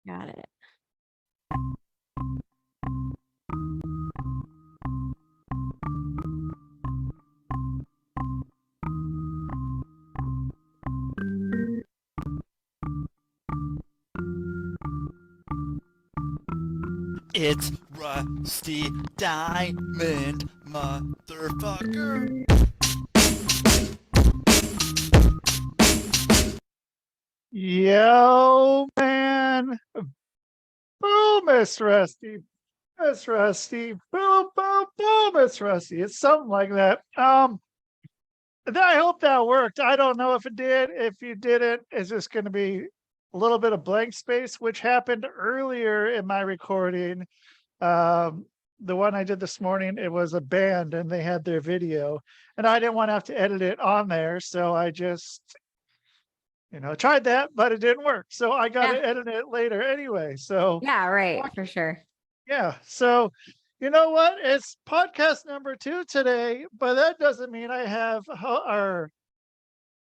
Got it. It's Rusty Diamond, motherfucker. Yo, man. Boom, Miss Rusty. Miss Rusty. Boom, boom, boom, Miss Rusty. It's something like that. I hope that worked. I don't know if it did. If you didn't, it's just going to be a little bit of blank space, which happened earlier in my recording. The one I did this morning, it was a band and they had their video, and I didn't want to have to edit it on there. So I just, tried that, but it didn't work. So I got to edit it later anyway. So yeah, right. For sure. yeah. So you know what? It's podcast number 2 today, but that doesn't mean I have our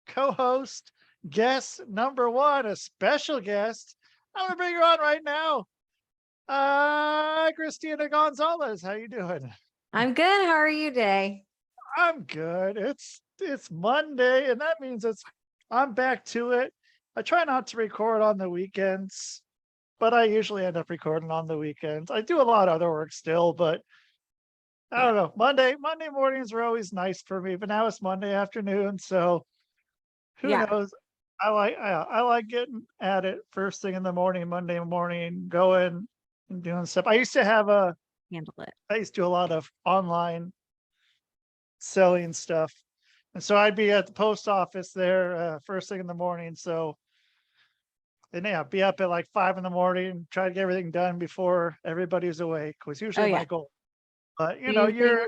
co-host guest number 1, a special guest. I'm gonna bring her on right now. Cristina Gonzalez, how you doing? I'm good. How are you today? I'm good. It's Monday, and that means I'm back to it. I try not to record on the weekends, but I usually end up recording on the weekends. I do a lot of other work still, but I don't know. Monday mornings are always nice for me, but now it's Monday afternoon, so who knows? I like getting at it first thing in the morning, Monday morning, going and doing stuff. I used to handle it. I used to do a lot of online selling stuff. And so I'd be at the post office there first thing in the morning. So, and yeah, be up at like 5 in the morning, try to get everything done before everybody's awake was usually my goal. But you're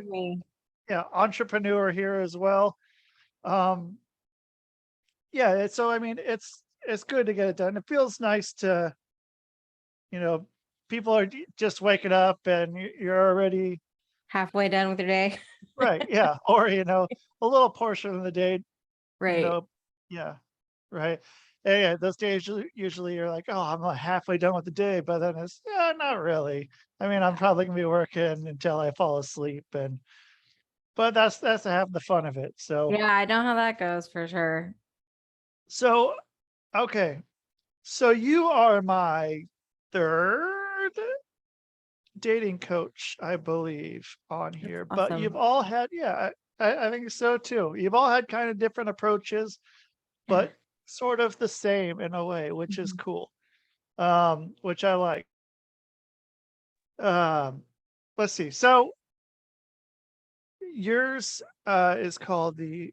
entrepreneur here as well. So I mean, it's good to get it done. It feels nice to, people are just waking up and you're already halfway done with your day. right. Yeah. Or, a little portion of the day, right. Yeah. Right. Yeah. Those days usually you're like, oh, I'm like halfway done with the day, but then it's not really. I mean, I'm probably gonna be working until I fall asleep, but that's half the fun of it. So yeah, I know how that goes for sure. So okay. So you are my 3rd dating coach, I believe, on here. That's But awesome. you've all had, I think so too. You've all had kind of different approaches, but sort of the same in a way, which is cool. Which I like. Let's see. So yours is called the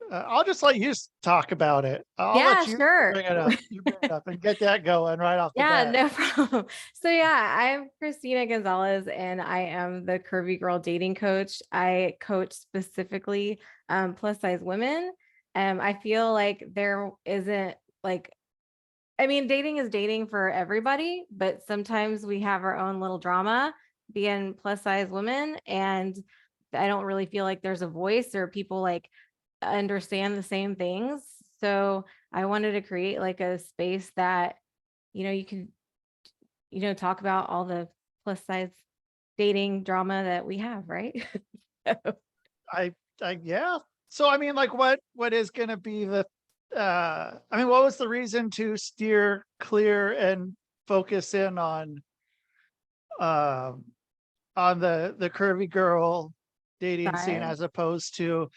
I'll just let you talk about it. I'll let you sure. bring it up. You bring it up and get that going right off the bat. No problem. So I'm Cristina Gonzalez and I am the Curvy Girl dating coach. I coach specifically plus size women. I feel like there isn't dating is dating for everybody, but sometimes we have our own little drama being plus size women. And I don't really feel like there's a voice or people understand the same things. So I wanted to create a space that, you can, talk about all the plus size dating drama that we have, right? Yeah. So I mean, what is going to be the what was the reason to steer clear and focus in on the curvy girl dating scene as opposed to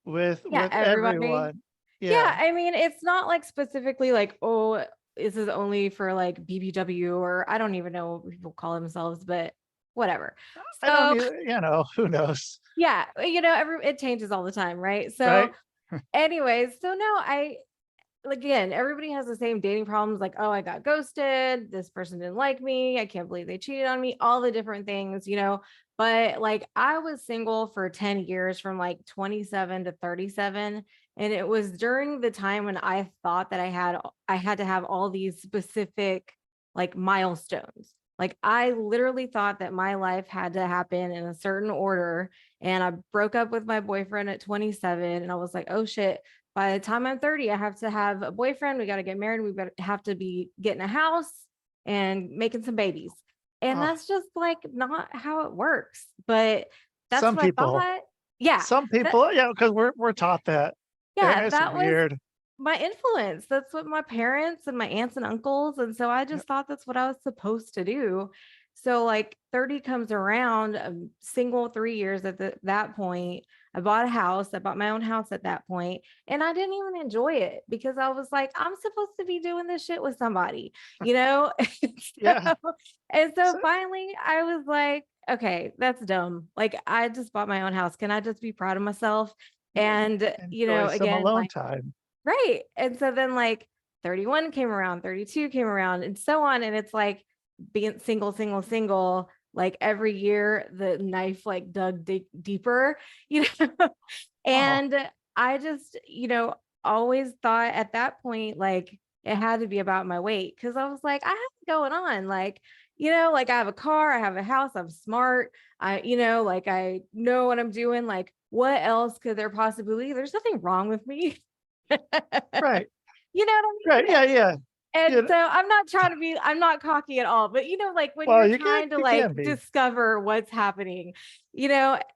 with everyone? I mean, it's not specifically oh, this is only for BBW, or I don't even know what people call themselves, but whatever. I don't either, who knows? Yeah, it changes all the time, right? So right? anyways, so no, again, everybody has the same dating problems, oh, I got ghosted, this person didn't like me, I can't believe they cheated on me, all the different things, but I was single for 10 years from 27 to 37. And it was during the time when I thought that I had to have all these specific milestones. I literally thought that my life had to happen in a certain order. And I broke up with my boyfriend at 27 and I was like, oh shit, by the time I'm 30, I have to have a boyfriend. We got to get married. Have to be getting a house. and making some babies. And Oh, that's just like not how it works. But that's some what I people, thought. Yeah. some That, people, yeah, because we're taught that, and yeah, it's that was weird. my influence. That's what my parents and my aunts and uncles. And so I Yeah. just thought that's what I was supposed to do. So like 30 comes around, single 3 years at that point. I bought a house. I bought my own house at that point, and I didn't even enjoy it because I was like, I'm supposed to be doing this shit with somebody, you know? Yeah. so, and so So, finally I was like, okay, that's dumb. Like I just bought my own house. Can I just be proud of myself? yeah, And, enjoy some again, alone like, time. right. And so then like 31 came around, 32 came around, and so on. And it's like being single, single, single, like every year the knife like dug deeper, you know. Oh, And I just, always thought at that point, like it had to be about my weight. Cause I was like, I have it going on. Like, like I have a car, I have a house, I'm smart. Like I know what I'm doing. Like, what else could there possibly be? There's nothing wrong with me. right, You know what I right, mean? yeah, yeah. And You know, so I'm not cocky at all, but like when well, you're trying to you like can be. discover what's happening,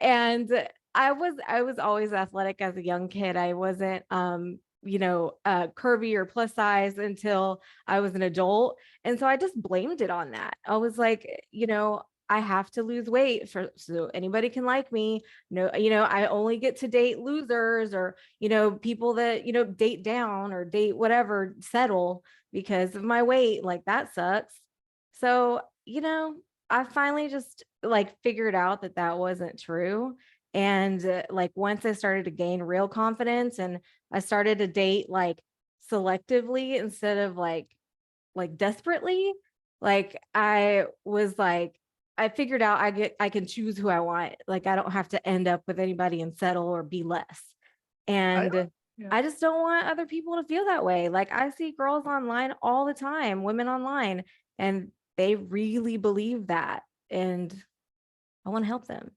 and I was always athletic as a young kid. I wasn't curvy or plus size until I was an adult. And so I just blamed it on that. I was like, I have to lose weight so anybody can like me. No, I only get to date losers or, people that, date down or date whatever, settle because of my weight. Like that sucks. So, I finally just like figured out that that wasn't true. And like once I started to gain real confidence and I started to date like selectively instead of like desperately, like I was like, I figured out I can choose who I want. Like I don't have to end up with anybody and settle or be less. I And Yeah. I just don't want other people to feel that way. Like I see girls online all the time, women online, and they really believe that. And I want to help them.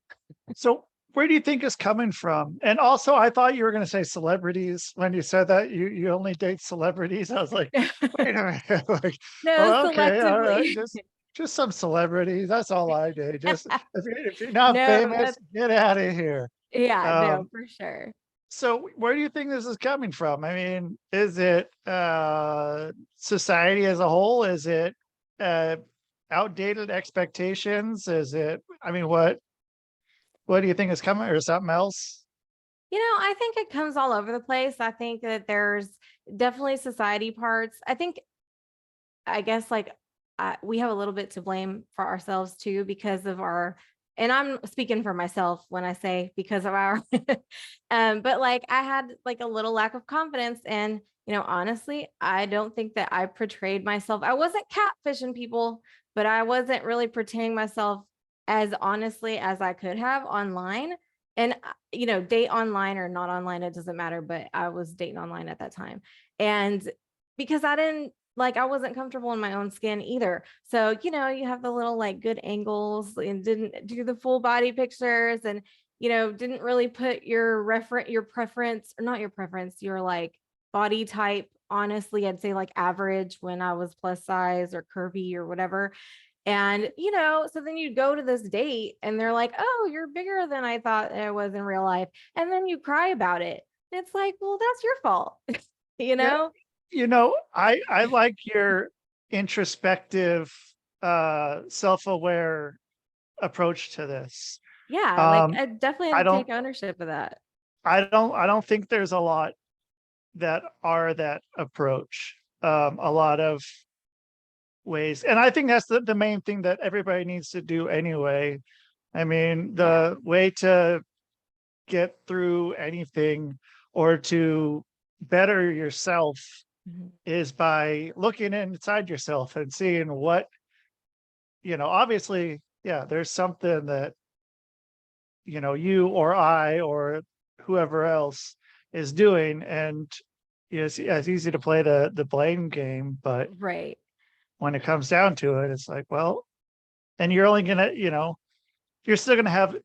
So where do you think it's coming from? And also, I thought you were going to say celebrities when you said that you only date celebrities. I was like, wait a minute. Like, No, oh, okay, all right, selectively. just some celebrities. That's all I date. Just if you're not No, famous, that's get out of here. yeah, no, Um, for sure. so where do you think this is coming from? I mean, is it society as a whole? Is it uh outdated expectations? Is it, I mean, what do you think is coming, or something else? I think it comes all over the place. I think that there's definitely society parts. I guess like we have a little bit to blame for ourselves too because of our, and I'm speaking for myself when I say because of our, but like I had like a little lack of confidence. And, honestly, I don't think that I portrayed myself. I wasn't catfishing people, but I wasn't really portraying myself as honestly as I could have online. And, date online or not online, it doesn't matter, but I was dating online at that time. And because I didn't, like I wasn't comfortable in my own skin either. So, you have the little like good angles and didn't do the full body pictures and, didn't really put your preference or not your preference, your like body type. Honestly, I'd say like average when I was plus size or curvy or whatever. And, so then you go to this date and they're like, oh, you're bigger than I thought I was in real life. And then you cry about it. It's like, well, that's your fault, you Yeah, know? I like your introspective, self-aware approach to this. Yeah, like Um, I definitely I had to don't take ownership of that. I don't think there's a lot that are that approach. A lot of ways. And I think that's the main thing that everybody needs to do anyway. I mean, Yeah. the way to get through anything or to better yourself Mhm. is by looking inside yourself and seeing what, obviously, yeah, there's something that, you or I or whoever else is doing. And it's easy to play the blame game, but Right. when it comes down to it, it's like, well, and you're only gonna, you're still gonna have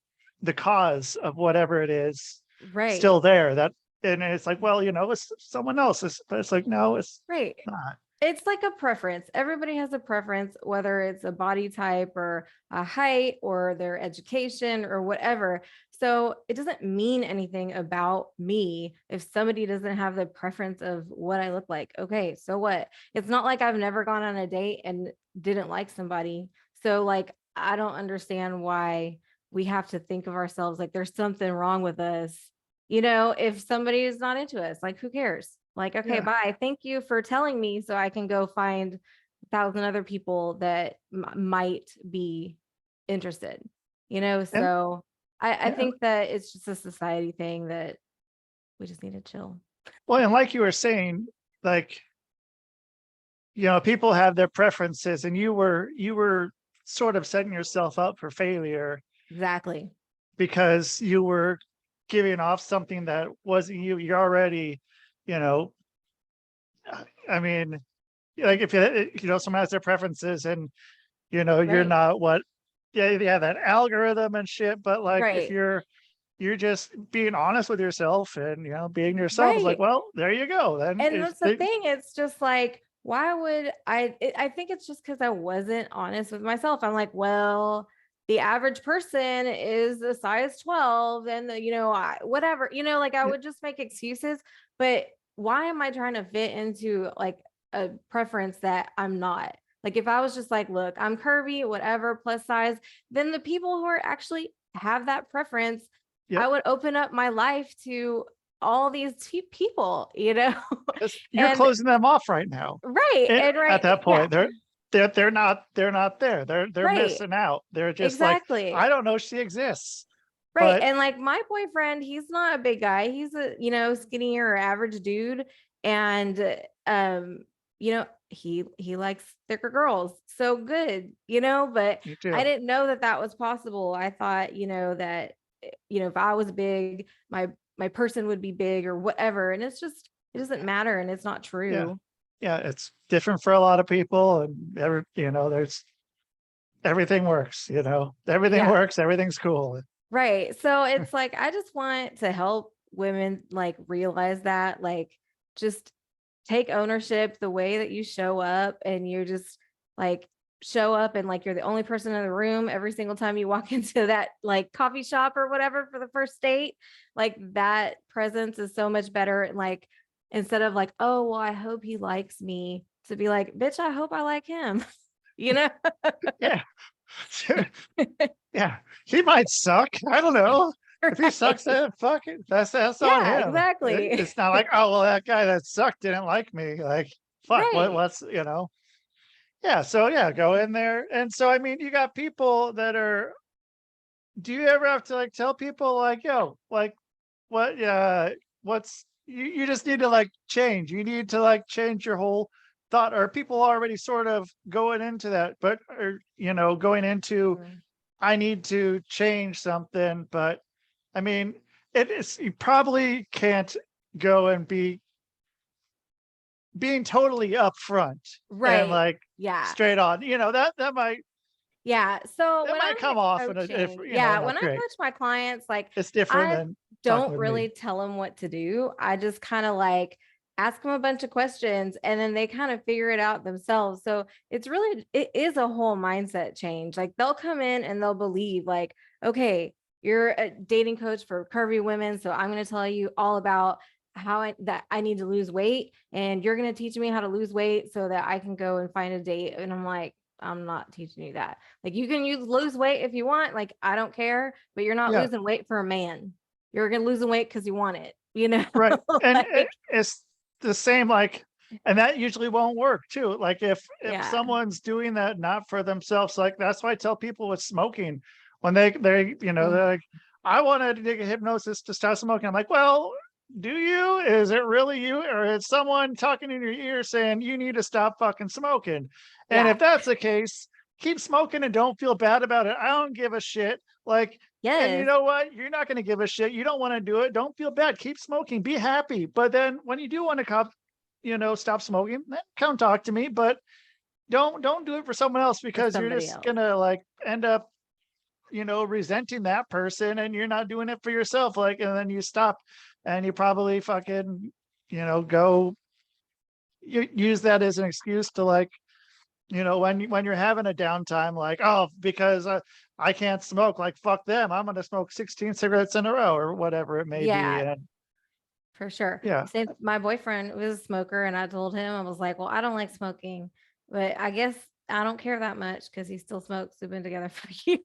the cause of whatever it is Right. still there. That, and it's like, well, it's someone else's, but it's like, no, it's Right. not. It's like a preference. Everybody has a preference, whether it's a body type or a height or their education or whatever. So it doesn't mean anything about me if somebody doesn't have the preference of what I look like. Okay, so what? It's not like I've never gone on a date and didn't like somebody. So like I don't understand why we have to think of ourselves like there's something wrong with us. If somebody is not into us, like who cares? Like, okay, Yeah. bye. Thank you for telling me so I can go find 1,000 other people that might be interested, And So I yeah, think that it's just a society thing that we just need to chill. well, and like you were saying, like, people have their preferences, and you were sort of setting yourself up for failure Exactly. because you were giving off something that wasn't you. You're already, you know, I mean, like if someone has their preferences and you're Right. not what, yeah, that algorithm and shit. But like if Right. you're just being honest with yourself and being yourself, is like, Right. well, there you go. Then And it's that's the thing. It's just like, why would I think it's just because I wasn't honest with myself. I'm like, well, the average person is a size 12 and whatever, like I yeah, would just make excuses. But why am I trying to fit into like a preference that I'm not? Like if I was just like, look, I'm curvy, whatever, plus size, then the people who are actually have that preference, I yep. would open up my life to all these people, 'Cause you're and closing them off right now. right, And and at right, that yeah, point, they're not there. They're right, missing out. They're just like, exactly, I don't know she exists. right. But And like my boyfriend, he's not a big guy. He's a skinnier or average dude, and he likes thicker girls. So good, But you I too. didn't know that that was possible. I thought that if I was big, my person would be big or whatever, and it's just it doesn't matter, and it's not Yeah. true. Yeah. It's different for a lot of people. And there's everything works, everything Yeah. works, everything's cool. Right. So it's like I just want to help women like realize that just take ownership the way that you show up and you just like show up and like you're the only person in the room every single time you walk into that like coffee shop or whatever for the first date. Like that presence is so much better. And like instead of like, oh, well, I hope he likes me, to be like, bitch, I hope I like him, you know? Yeah. Yeah. He might suck. I don't know. If he sucks, Right. then fuck it. That's on Yeah, him. exactly. It's not like, oh well, that guy that sucked didn't like me. Like, fuck, Right. what's yeah. So yeah, go in there. And so I mean, you got people that are, do you ever have to like tell people like, yo, like what what's you just need to like change. You need to like change your whole thought, or people already sort of going into that, but or going into, Mm. I need to change something. But I mean, it is, you probably can't go and being totally upfront and Right. like Yeah. straight on. That Yeah. So when I'm come like off in a, if coaching, yeah, when not I great. coach my clients, like It's different I than talking don't with me. really tell them what to do. I just kind of like ask them a bunch of questions and then they kind of figure it out themselves. So it is a whole mindset change. Like they'll come in and they'll believe, like, okay, you're a dating coach for curvy women. So I'm going to tell you all about that I need to lose weight, and you're going to teach me how to lose weight so that I can go and find a date. And I'm like, I'm not teaching you that. Like you can lose weight if you want. Like I don't care, but you're not Yeah, losing weight for a man. You're gonna lose weight because you want it. right. And Like it's the same, like, and that usually won't work too. Like if yeah. someone's doing that not for themselves, like that's why I tell people with smoking, when they're like, I wanted to take a hypnosis to stop smoking. I'm like, well, do you? Is it really you, or is someone talking in your ear saying you need to stop fucking smoking? And Yeah. if that's the case, keep smoking and don't feel bad about it. I don't give a shit. Like, and you Yes. know what? You're not going to give a shit. You don't want to do it. Don't feel bad. Keep smoking. Be happy. But then when you do want to stop smoking, then come talk to me. But don't do it for someone else, For because you're somebody just else. gonna like end up, resenting that person, and you're not doing it for yourself. Like, and then you stop, and you probably fucking, go you use that as an excuse to like, when you're having a downtime, like, oh, because I can't smoke, like, fuck them. I'm going to smoke 16 cigarettes in a row or whatever it may be. Yeah, And for sure. yeah, Same, my boyfriend was a smoker and I told him, I was like, well, I don't like smoking, but I guess I don't care that much because he still smokes. We've been together for years.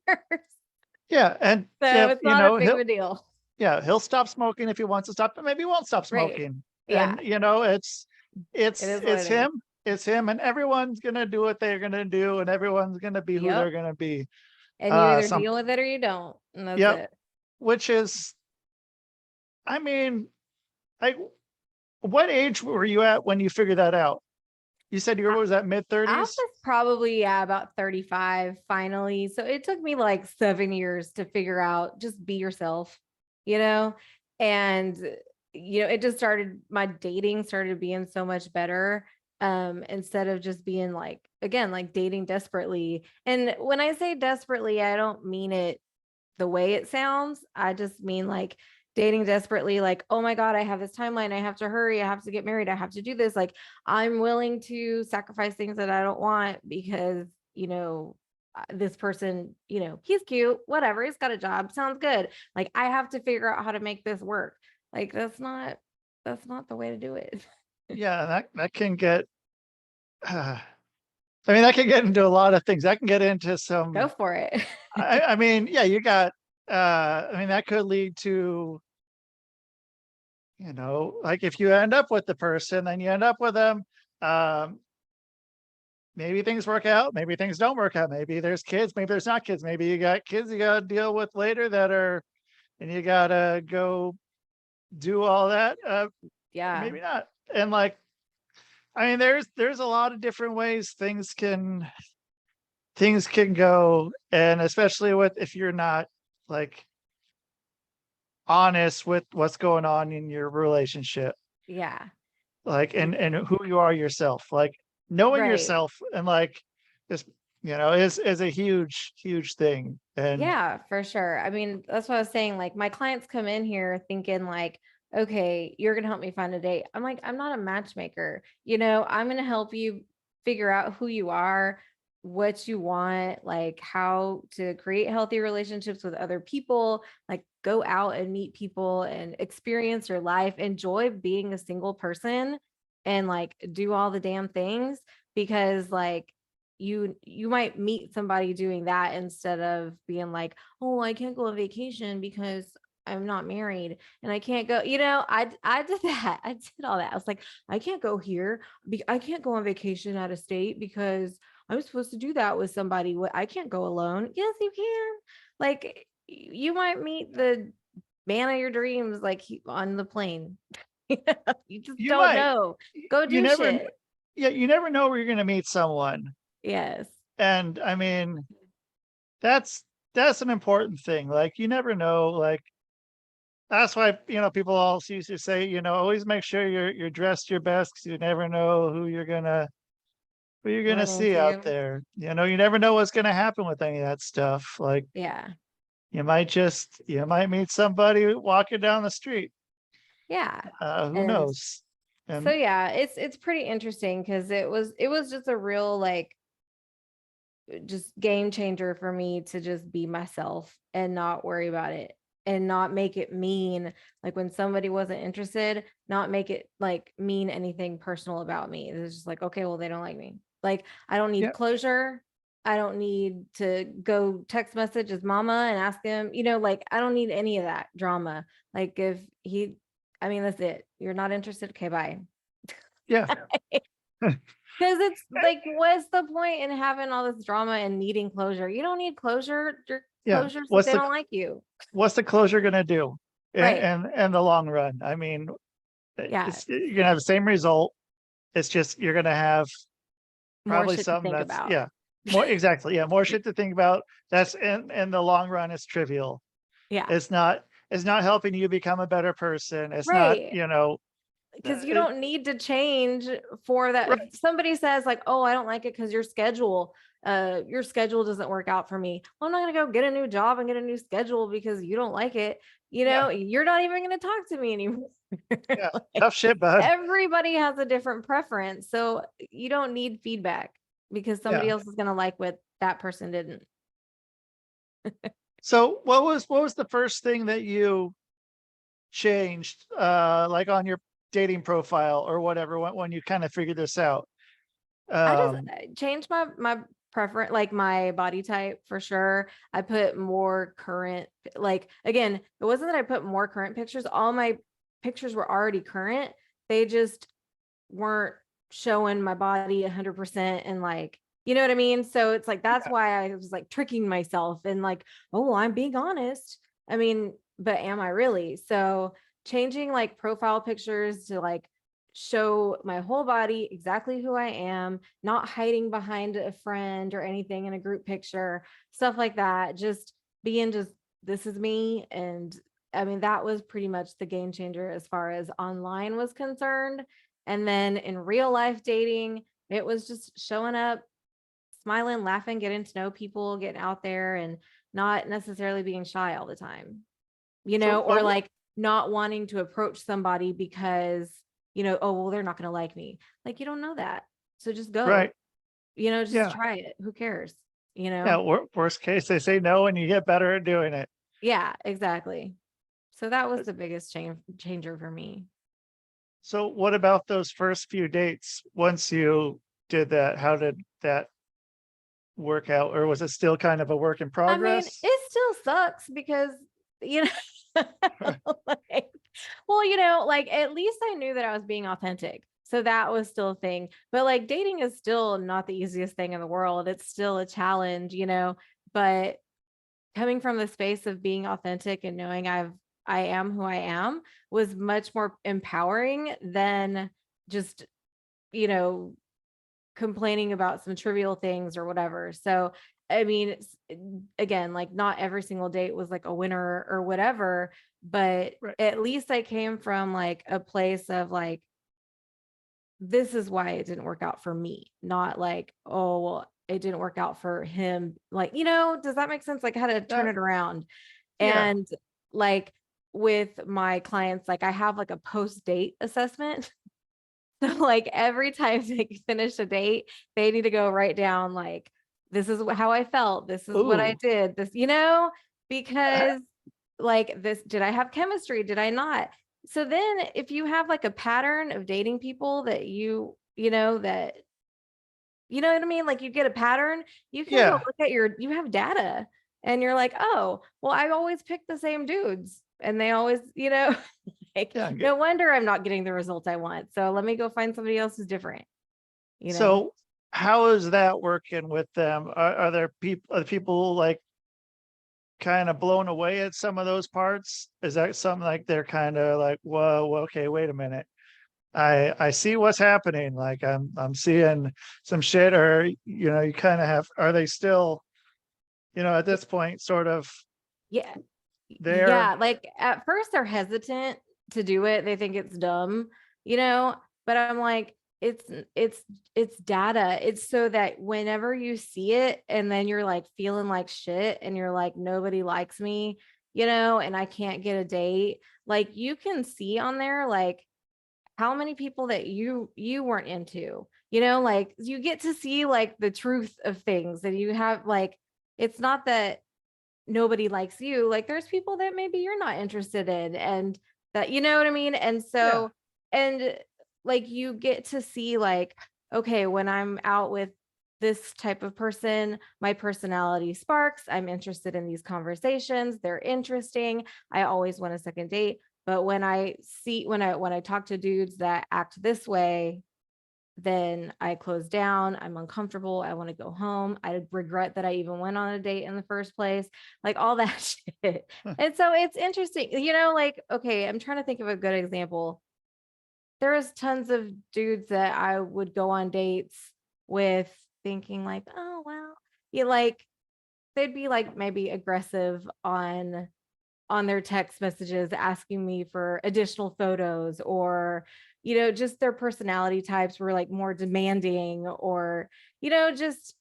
yeah. And So if, it's not a big of a deal. yeah, he'll stop smoking if he wants to stop, but maybe he won't stop Right. smoking. Yeah. And, it's, It is what it's it is. him. It's him, and everyone's going to do what they're going to do, and everyone's going to be who they're Yep. going to be. And you either Some, deal with it or you don't. And that's yep. it. Which is, I mean, like, what age were you at when you figured that out? You said you I, were, was that mid I 30s? was probably, yeah, about 35 finally. So it took me like 7 years to figure out just be yourself, you know? And, it just started, my dating started being so much better. Instead of just being like, again, like dating desperately. And when I say desperately, I don't mean it the way it sounds. I just mean like dating desperately, like, oh my God, I have this timeline. I have to hurry. I have to get married. I have to do this. Like, I'm willing to sacrifice things that I don't want because, this person, he's cute, whatever. He's got a job. Sounds good. Like, I have to figure out how to make this work. Like, that's not the way to do it. Yeah, that can get, I mean, that can get into a lot of things. That can get into Go some, for it. I mean, yeah, you got, I mean, that could lead to, like if you end up with the person, then you end up with them. Um, Maybe things work out, maybe things don't work out. Maybe there's kids, maybe there's not kids. Maybe you got kids you got to deal with later and you got to go do all that. Yeah. Maybe not. And like, I mean, there's a lot of different ways things can go, and especially with if you're not like honest with what's going on in your relationship, Yeah. like and who you are yourself, like knowing Right. yourself and like just is a huge thing. And Yeah, for sure. I mean, that's what I was saying. Like, my clients come in here thinking, like, okay, you're going to help me find a date. I'm like, I'm not a matchmaker. I'm going to help you figure out who you are, what you want, like, how to create healthy relationships with other people, like, go out and meet people and experience your life, enjoy being a single person, and like, do all the damn things because, like, you might meet somebody doing that instead of being like, oh, I can't go on vacation because I'm not married and I can't go. I did that. I did all that. I was like, I can't go here. I can't go on vacation out of state because I'm supposed to do that with somebody. I can't go alone. Yes, you can. Like, you might meet the man of your dreams, like, on the plane. You just you don't might know. Go you do never shit. yeah, you never know where you're going to meet someone. Yes. And I mean, that's that's an important thing. Like you never know, like that's why people all used to say, always make sure you're dressed your best because you never know who you're gonna Run see out into. there. You never know what's gonna happen with any of that stuff. Like Yeah. you might meet somebody walking down the street. Yeah. Who And knows? so And yeah, it's pretty interesting because it was just a real, like, just game changer for me to just be myself and not worry about it and not make it mean, like, when somebody wasn't interested, not make it like mean anything personal about me. It's just like, okay, well, they don't like me. Like, I don't need yeah, closure. I don't need to go text message his mama and ask him, like, I don't need any of that drama. Like, if I mean, that's it. You're not interested. Okay, bye. yeah, Because it's like, what's the point in having all this drama and needing closure? You don't need closure. Your yeah. closure is that they don't like you. What's the closure gonna do? Right. In the long run, I mean, Yeah. you're gonna have the same result. It's just you're gonna have More probably shit to something think that's, about. yeah, more exactly, yeah, more shit to think about. That's in the long run, it's trivial. Yeah. It's not helping you become a better person. It's not, Right. Because you it, don't need to change for that. If right. somebody says, like, oh, I don't like it because your schedule doesn't work out for me. Well, I'm not gonna go get a new job and get a new schedule because you don't like it. Yeah. you're not even going to talk to me anymore. Yeah. Like, Tough shit, bud. everybody has a different preference. So you don't need feedback because somebody Yeah. else is going to like what that person didn't. So what was the first thing that you changed, like on your dating profile or whatever, when you kind of figured this out? I just Um, changed my preference, like my body type for sure. I put more current, like again, it wasn't that I put more current pictures. All my pictures were already current. They just weren't showing my body 100% and like, you know what I mean? So it's like that's yeah, why I was like tricking myself and like, oh, well, I'm being honest. I mean, but am I really? So changing like profile pictures to like show my whole body, exactly who I am, not hiding behind a friend or anything in a group picture, stuff like that. Just being just this is me. And I mean, that was pretty much the game changer as far as online was concerned. And then in real life dating, it was just showing up, smiling, laughing, getting to know people, getting out there and not necessarily being shy all the time, so or like not wanting to approach somebody because, oh, well, they're not going to like me. Like, you don't know that. So just go, right. just Yeah. try it. Who cares? Yeah. Worst case, they say no and you get better at doing it. Yeah, exactly. So that was the biggest changer for me. So what about those first few dates? Once you did that, how did that work out? Or was it still kind of a work in I mean, progress? it still sucks because, you know, like, well, like at least I knew that I was being authentic. So that was still a thing. But like dating is still not the easiest thing in the world. It's still a challenge, but coming from the space of being authentic and knowing I am who I am was much more empowering than just, you know, complaining about some trivial things or whatever. So, I mean, again, like not every single date was like a winner or whatever, but Right. at least I came from like a place of like, this is why it didn't work out for me, not like, oh, well, it didn't work out for him. Like, does that make sense? Like how to turn That, it around. yeah. And like with my clients, like I have like a post date assessment. So like every time they finish a date, they need to go write down like, this is how I felt. This is what I Ooh. did. This, Uh, because like this, did I have chemistry? Did I not? So then if you have like a pattern of dating people that you know what I mean? Like you get a pattern, you can go Yeah. look at you have data and you're like, oh, well, I always pick the same dudes and they always, like, Yeah. no wonder I'm not getting the results I want. So let me go find somebody else who's different, you know? So how is that working with them? Are the people like kind of blown away at some of those parts? Is that something like they're kind of like, whoa, okay, wait a minute. I see what's happening. Like I'm seeing some shit, or you kind of have, are they still, at this point sort of Yeah. there? Yeah. Like at first they're hesitant to do it. They think it's dumb, but I'm like, it's it's it's data. It's so that whenever you see it and then you're like feeling like shit and you're like, nobody likes me, and I can't get a date, like you can see on there like how many people that you weren't into, like you get to see like the truth of things and you have like, it's not that nobody likes you, like there's people that maybe you're not interested in and that, you know what I mean? And Yeah. so, and like you get to see like, okay, when I'm out with this type of person, my personality sparks, I'm interested in these conversations, they're interesting, I always want a second date. But when I talk to dudes that act this way, then I close down. I'm uncomfortable. I want to go home. I regret that I even went on a date in the first place, like all that shit. And so it's interesting, like, okay, I'm trying to think of a good example. There was tons of dudes that I would go on dates with thinking like, oh, well, like they'd be like maybe aggressive on their text messages asking me for additional photos or just their personality types were like more demanding or just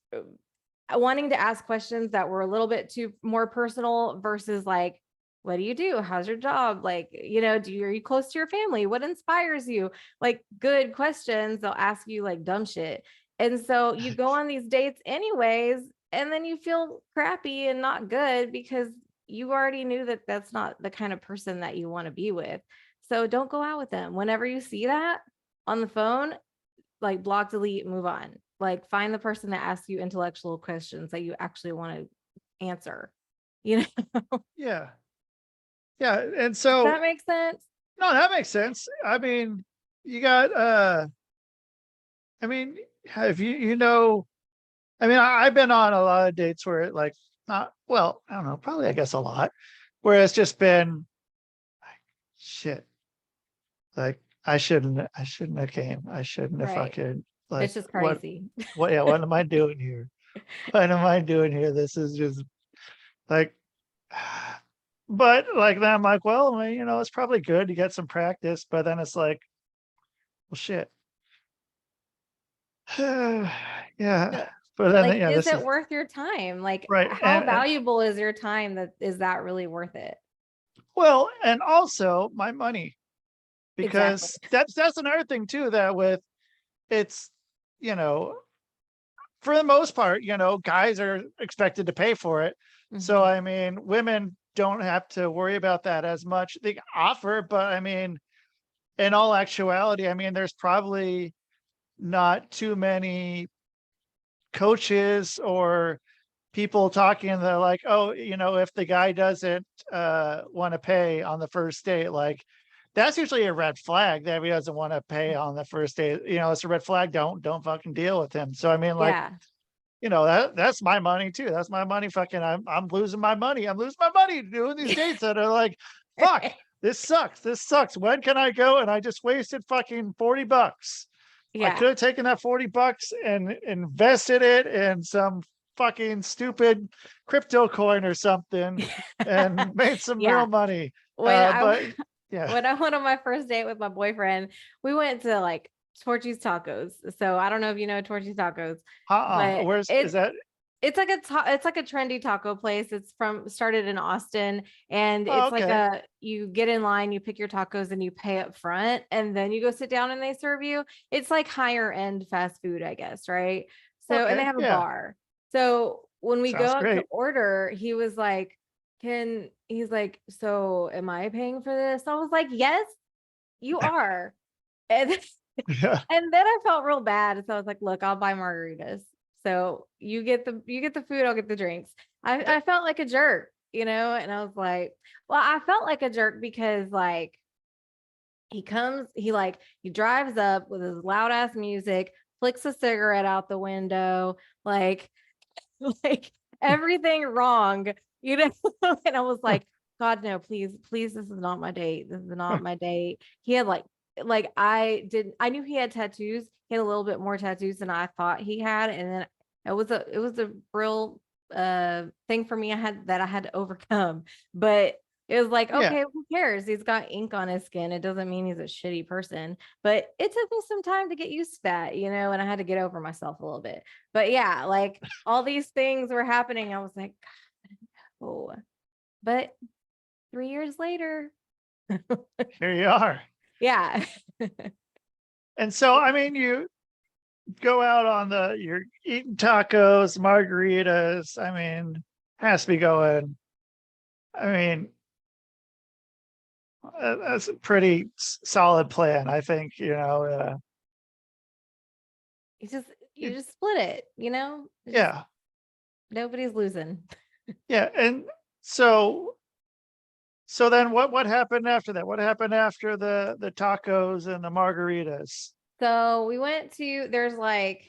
wanting to ask questions that were a little bit too more personal versus like what do you do? How's your job? Like, are you close to your family? What inspires you? Like, good questions. They'll ask you like dumb shit. And so you go on these dates anyways, and then you feel crappy and not good because you already knew that that's not the kind of person that you want to be with. So don't go out with them. Whenever you see that on the phone, like block, delete, move on. Like find the person that asks you intellectual questions that you actually want to answer. You know, Yeah. Yeah. And does so, that make sense? no, that makes sense. I mean, you got, I mean, have I mean, I've been on a lot of dates where like, not, well, I don't know, probably, I guess a lot, where it's just been like, shit, like, I shouldn't have came. I shouldn't have Right. fucking, It's like, just crazy. yeah, what am I doing here? What am I doing here? This is just like, but like, then I'm like, well, it's probably good to get some practice, but then it's like, well, shit. Yeah. So, But then, like, yeah, is this it is worth your time? Like, right. how valuable is your time? That is that really worth it? Well, and also my money, Exactly. because that's another thing too, that with it's, you know, for the most part, guys are expected to pay for it. So, Mhm. I mean, women don't have to worry about that as much. They offer, but I mean, in all actuality, I mean, there's probably not too many coaches or people talking, and they're like, oh, if the guy doesn't want to pay on the first date, like that's usually a red flag that he doesn't want to pay on the first date. It's a red flag. Don't fucking deal with him. So I mean, like, Yeah. that's my money too. That's my money. Fucking, I'm losing my money. I'm losing my money doing these dates that are like, fuck, this sucks. This sucks. When can I go? And I just wasted fucking $40. I Yeah. could have taken that $40 and invested it in some fucking stupid crypto coin or something and made some real Yeah. money. When But I yeah, when I went on my first date with my boyfriend, we went to like Torchy's Tacos. So I don't know if you know Torchy's Tacos, but where's is that? it's like a trendy taco place. It's started in Austin, and Oh, it's like okay. you get in line, you pick your tacos and you pay up front, and then you go sit down and they serve you. It's like higher end fast food, I guess, right? So, and they Okay. have a Yeah. bar. So when we go Sounds up to great. order, he's like, so am I paying for this? I was like, yes, you are. And Yeah. and then I felt real bad. So I was like, look, I'll buy margaritas. So you get the food, I'll get the drinks. I felt like a jerk, and I was like, well, I felt like a jerk because like he drives up with his loud ass music, flicks a cigarette out the window, like like everything wrong, you know. And I was like, God, no, please, please, this is not my date. This is not my date. He had I knew he had tattoos. He had a little bit more tattoos than I thought he had. And then it was a real thing for me I had to overcome. But it was like, Yeah. okay, who cares? He's got ink on his skin. It doesn't mean he's a shitty person. But it took me some time to get used to that, and I had to get over myself a little bit. But yeah, like all these things were happening. I was like, oh, but 3 years later, Here you are. yeah. And so, I mean, you go out on you're eating tacos, margaritas. I mean, has to be going. I mean, that's a pretty solid plan. I think, You just you it- just split it. yeah. Nobody's losing. Yeah. And so, then what happened after that? What happened after the tacos and the margaritas? So we went to there's like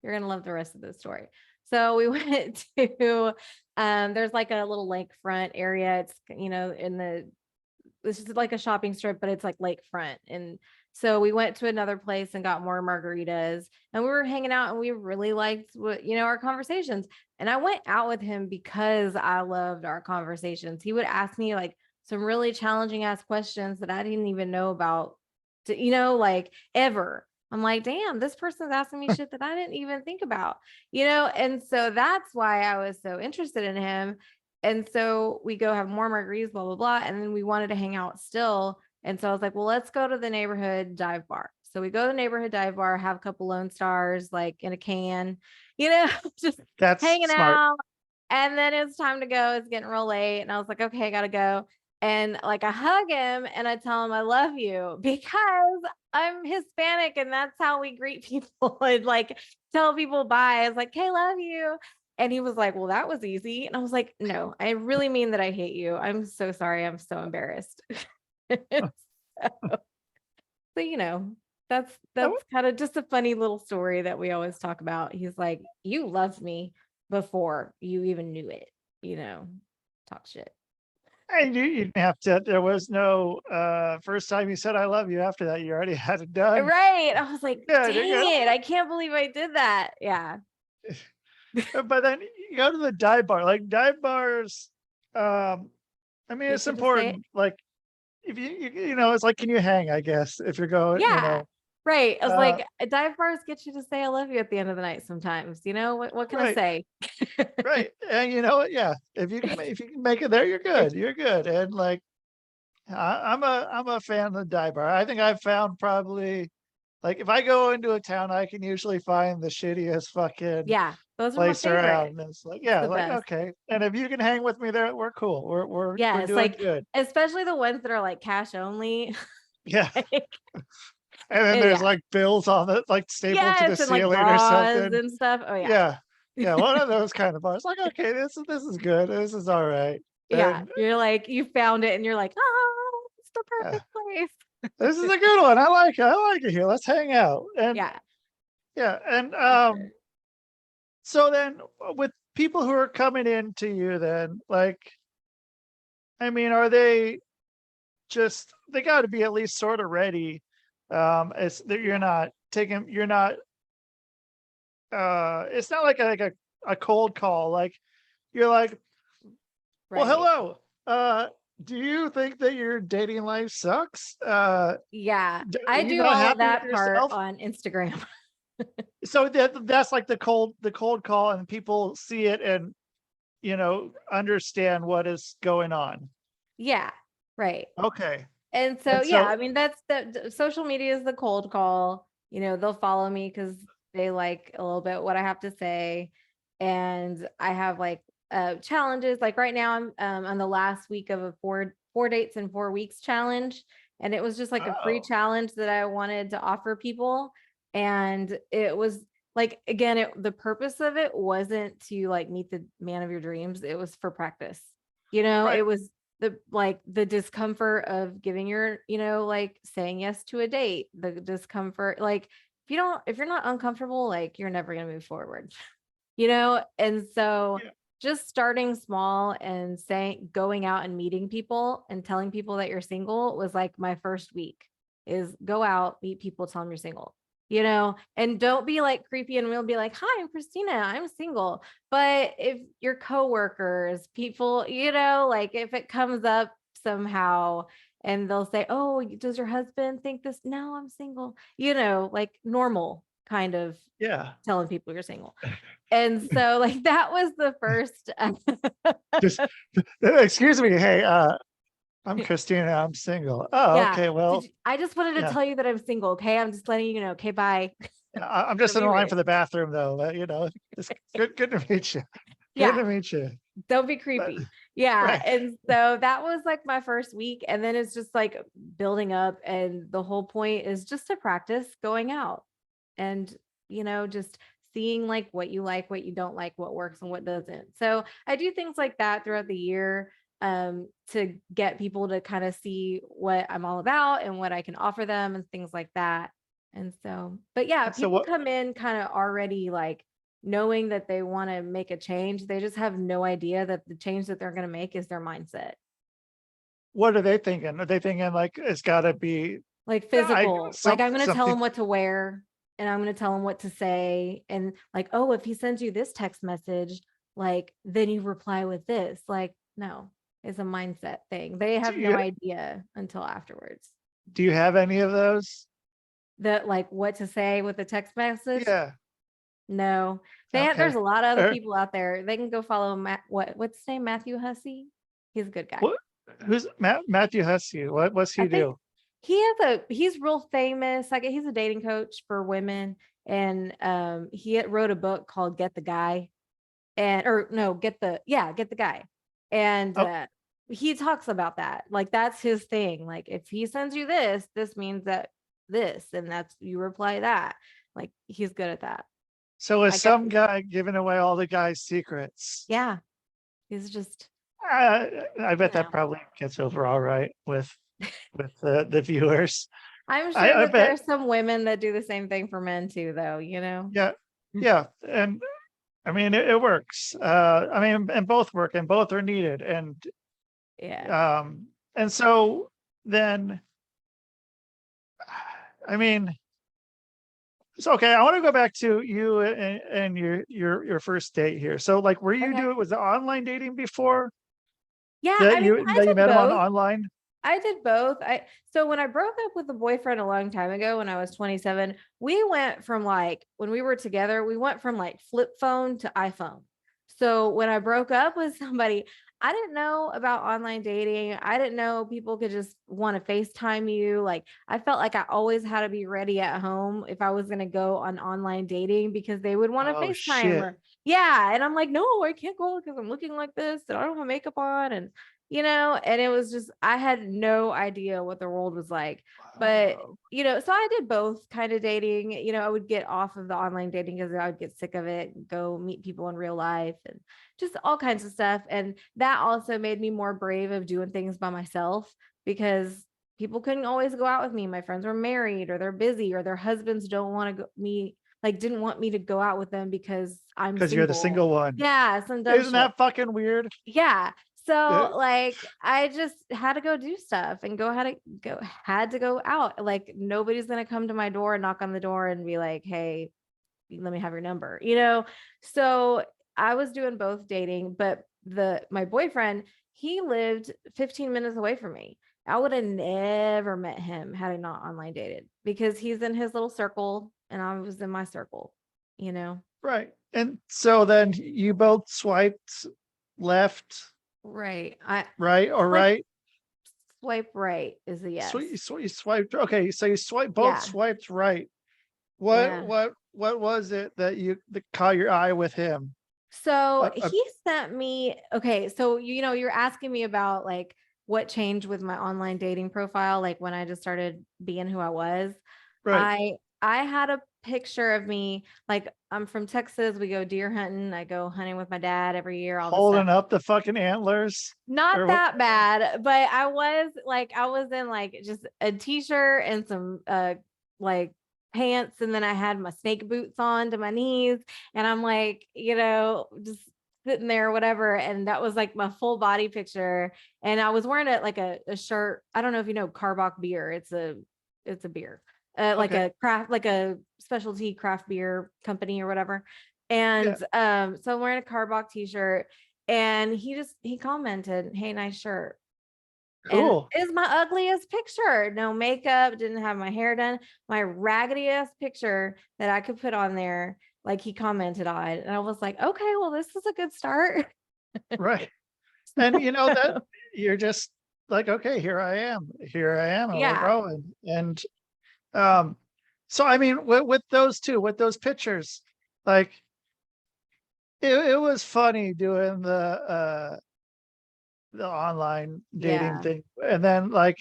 you're gonna love the rest of the story. So we went to there's like a little lakefront area. It's in the this is like a shopping strip, but it's like lakefront. And so we went to another place and got more margaritas, and we were hanging out and we really liked our conversations. And I went out with him because I loved our conversations. He would ask me like some really challenging ass questions that I didn't even know about, like ever. I'm like, damn, this person's asking me shit that I didn't even think about. And so that's why I was so interested in him. And so we go have more margaritas, blah, blah, blah. And then we wanted to hang out still. And so I was like, well, let's go to the neighborhood dive bar. So we go to the neighborhood dive bar, have a couple Lone Stars, like in a can, just That's hanging smart. out. And then it's time to go. It's getting real late. And I was like, okay, I gotta go. And like I hug him and I tell him I love you because I'm Hispanic and that's how we greet people and like tell people bye. I was like, hey, love you. And he was like, well, that was easy. And I was like, no, I really mean that I hate you. I'm so sorry. I'm so embarrassed. So, that's Oh, kind of just a funny little story that we always talk about. He's like, you loved me before you even knew it, talk shit. and you didn't have to, there was no first time you said I love you after that. You already had it done. Right. I was like, Good, you're dang good. it. I can't believe I did that. Yeah. But then you go to the dive bar, like dive bars. I mean, it's Get you to say it. important. Like if it's like, can you hang? I guess if you're going, Yeah. Right. I was uh, like, dive bars get you to say I love you at the end of the night sometimes. What can I right, say? right, and you know what? Yeah, if you can make it there, you're good. You're good. And like, I'm a fan of the dive bar. I think I've found probably like if I go into a town, I can usually find the shittiest fucking Yeah. Those are my place around. favorite. And it's like, It's yeah, the like best. okay. And if you can hang with me there, we're cool. We're Yes. doing Like, good. especially the ones that are like cash only. Yeah. Like, And then there's yeah. like bills on it, like stapled to the Yes. And like ceiling or bras something. and stuff. Oh, yeah. Yeah. Yeah. One of those kind of bars. Like, okay, this is good. This is all right. Yeah. And You're like, you found it and you're like, oh, it's the yeah, perfect place. this is a good one. I like it. I like it here. Let's hang out. And Yeah. yeah. And For sure. so then with people who are coming into you then, like, I mean, are they just they gotta be at least sort of ready. It's that Yeah. you're not it's not like a cold call. Like you're like, well, Right. hello. Do you think that your dating life sucks? Yeah. Are I you do not all of happy with that part yourself? on Instagram. So that's like the cold call, and people see it and understand what is going on. Yeah. Right. Okay. And so, And yeah, so I mean, that's social media is the cold call. They'll follow me because they like a little bit what I have to say. And I have like challenges. Like right now, I'm on the last week of a four dates in 4 weeks challenge. And it was just like a free oh, challenge that I wanted to offer people. And it was like, again, the purpose of it wasn't to like meet the man of your dreams. It was for practice. right. It was the discomfort of giving like saying yes to a date, the discomfort, like if you're not uncomfortable, like you're never going to move forward. And so Yeah. just starting small and going out and meeting people and telling people that you're single was like my first week is go out, meet people, tell them you're single. And don't be like creepy and we'll be like, hi, I'm Christina, I'm single. But if your coworkers, people, like if it comes up somehow and they'll say, oh, does your husband think this? No, I'm single, like normal kind of Yeah. telling people you're single. And so like that was the first. Just excuse me. Hey, I'm Christina. I'm single. Oh, Yeah. okay. Well, I just wanted to yeah. tell you that I'm single. Okay. I'm just letting you know. Okay. Bye. I'm just So in be line rude. for the bathroom, though. It's good to meet you. Good Yeah. to meet you. Don't be But, creepy. Yeah. right. And so that was like my first week. And then it's just like building up. And the whole point is just to practice going out and, just seeing like what you don't like, what works and what doesn't. So I do things like that throughout the year to get people to kind of see what I'm all about and what I can offer them and things like that. And so, but yeah, And so people come in kind of already like knowing that they want to make a change. They just have no idea that the change that they're going to make is their mindset. what are they thinking? Are they thinking like it's got to be Like I physical, like I'm going to tell something? them what to wear and I'm going to tell them what to say. And like, oh, if he sends you this text message, like then you reply with this. Like, no, it's a mindset thing. They Do have no you idea until afterwards do you have any of those? that like what to say with the text message. Yeah. No, There's Okay. a lot of other Er, people out there. They can go follow what's his name? Matthew Hussey. He's a good guy. what? Who's Matthew Hussey? What's I he think do? he's real famous. Like he's a dating coach for women. And he wrote a book called Get the Guy. And or no, get the guy. And Oh, he talks about that. Like that's his thing. Like if he sends you this, this means that this, and that's you reply that. Like he's good at that. so is I guess some guy giving away all the guy's secrets? yeah, he's just, I you bet that know. probably gets over all right with the viewers. I'm sure I that there bet. are some women that do the same thing for men too, though, you know? Yeah, yeah, and I mean it works. I mean, and both work, and both are needed, Yeah. and so then, I mean, so okay. I want to go back to you and your first date here. So, like, were you Okay. doing was it online dating before Yeah, I mean, I that you did met him on both. online? I did both. So when I broke up with a boyfriend a long time ago when I was 27, we went from like when we were together, we went from like flip phone to iPhone. So when I broke up with somebody, I didn't know about online dating. I didn't know people could just want to FaceTime you. Like I felt like I always had to be ready at home if I was going to go on online dating because they would want to Oh FaceTime shit! or yeah. And I'm like, no, I can't go because I'm looking like this and I don't have makeup on. And and it was just, I had no idea what the world was like. But, Wow. so I did both kind of dating. I would get off of the online dating because I would get sick of it and go meet people in real life and just all kinds of stuff. And that also made me more brave of doing things by myself because people couldn't always go out with me. My friends were married or they're busy or their husbands don't want to go me like didn't want me to go out with them because I'm Because you're the single. single one. Yeah, some dumb Isn't shit. that fucking weird? Yeah. Uh, So like I just had to go do stuff and had to go out. Like nobody's gonna come to my door and knock on the door and be like, hey, let me have your number. So I was doing both dating, but my boyfriend, he lived 15 minutes away from me. I would have never met him had I not online dated because he's in his little circle and I was in my circle. right. And so then you both swiped left, Right. I right, or swipe right? swipe right is a yes. You swiped. Okay, so you both Yeah. swiped right. Yeah. What was it that caught your eye with him? So Uh, uh, he sent me, okay. So, you're asking me about like what changed with my online dating profile, like when I just started being who I was. right, I had a picture of me, like I'm from Texas. We go deer hunting. I go hunting with my dad every year, all this stuff. holding up the fucking antlers, Not or what? that bad, but I was in like just a t-shirt and some like pants, and then I had my snake boots on to my knees, and I'm like, just sitting there, whatever. And that was like my full body picture. And I was wearing it like a shirt. I don't know if you know Carbach beer. It's a beer. Like Okay, a craft, like a specialty craft beer company or whatever. yeah, And so I'm wearing a Carbach t-shirt and he commented, hey, nice shirt. And cool, is my ugliest picture, no makeup, didn't have my hair done, my raggediest picture that I could put on there, like he commented on it. And I was like, okay, well, this is a good start. right. And you know that you're just like, okay, here I am, and we're Yeah. going. And um, so I mean, with those two, with those pictures, like it was funny doing the online dating Yeah. thing. And then like,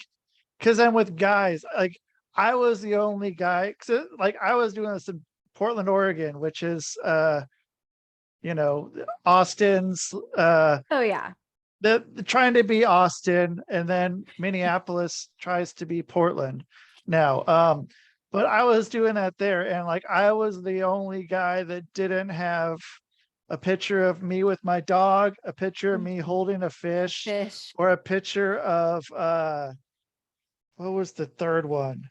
because then with guys, like I was the only guy, because like I was doing this in Portland, Oregon, which is you know, Austin's Oh yeah. the trying to be Austin, and then Minneapolis tries to be Portland now. But I was doing that there, and like I was the only guy that didn't have a picture of me with my dog, a picture of me holding a fish, Fish or a picture of what was the third one?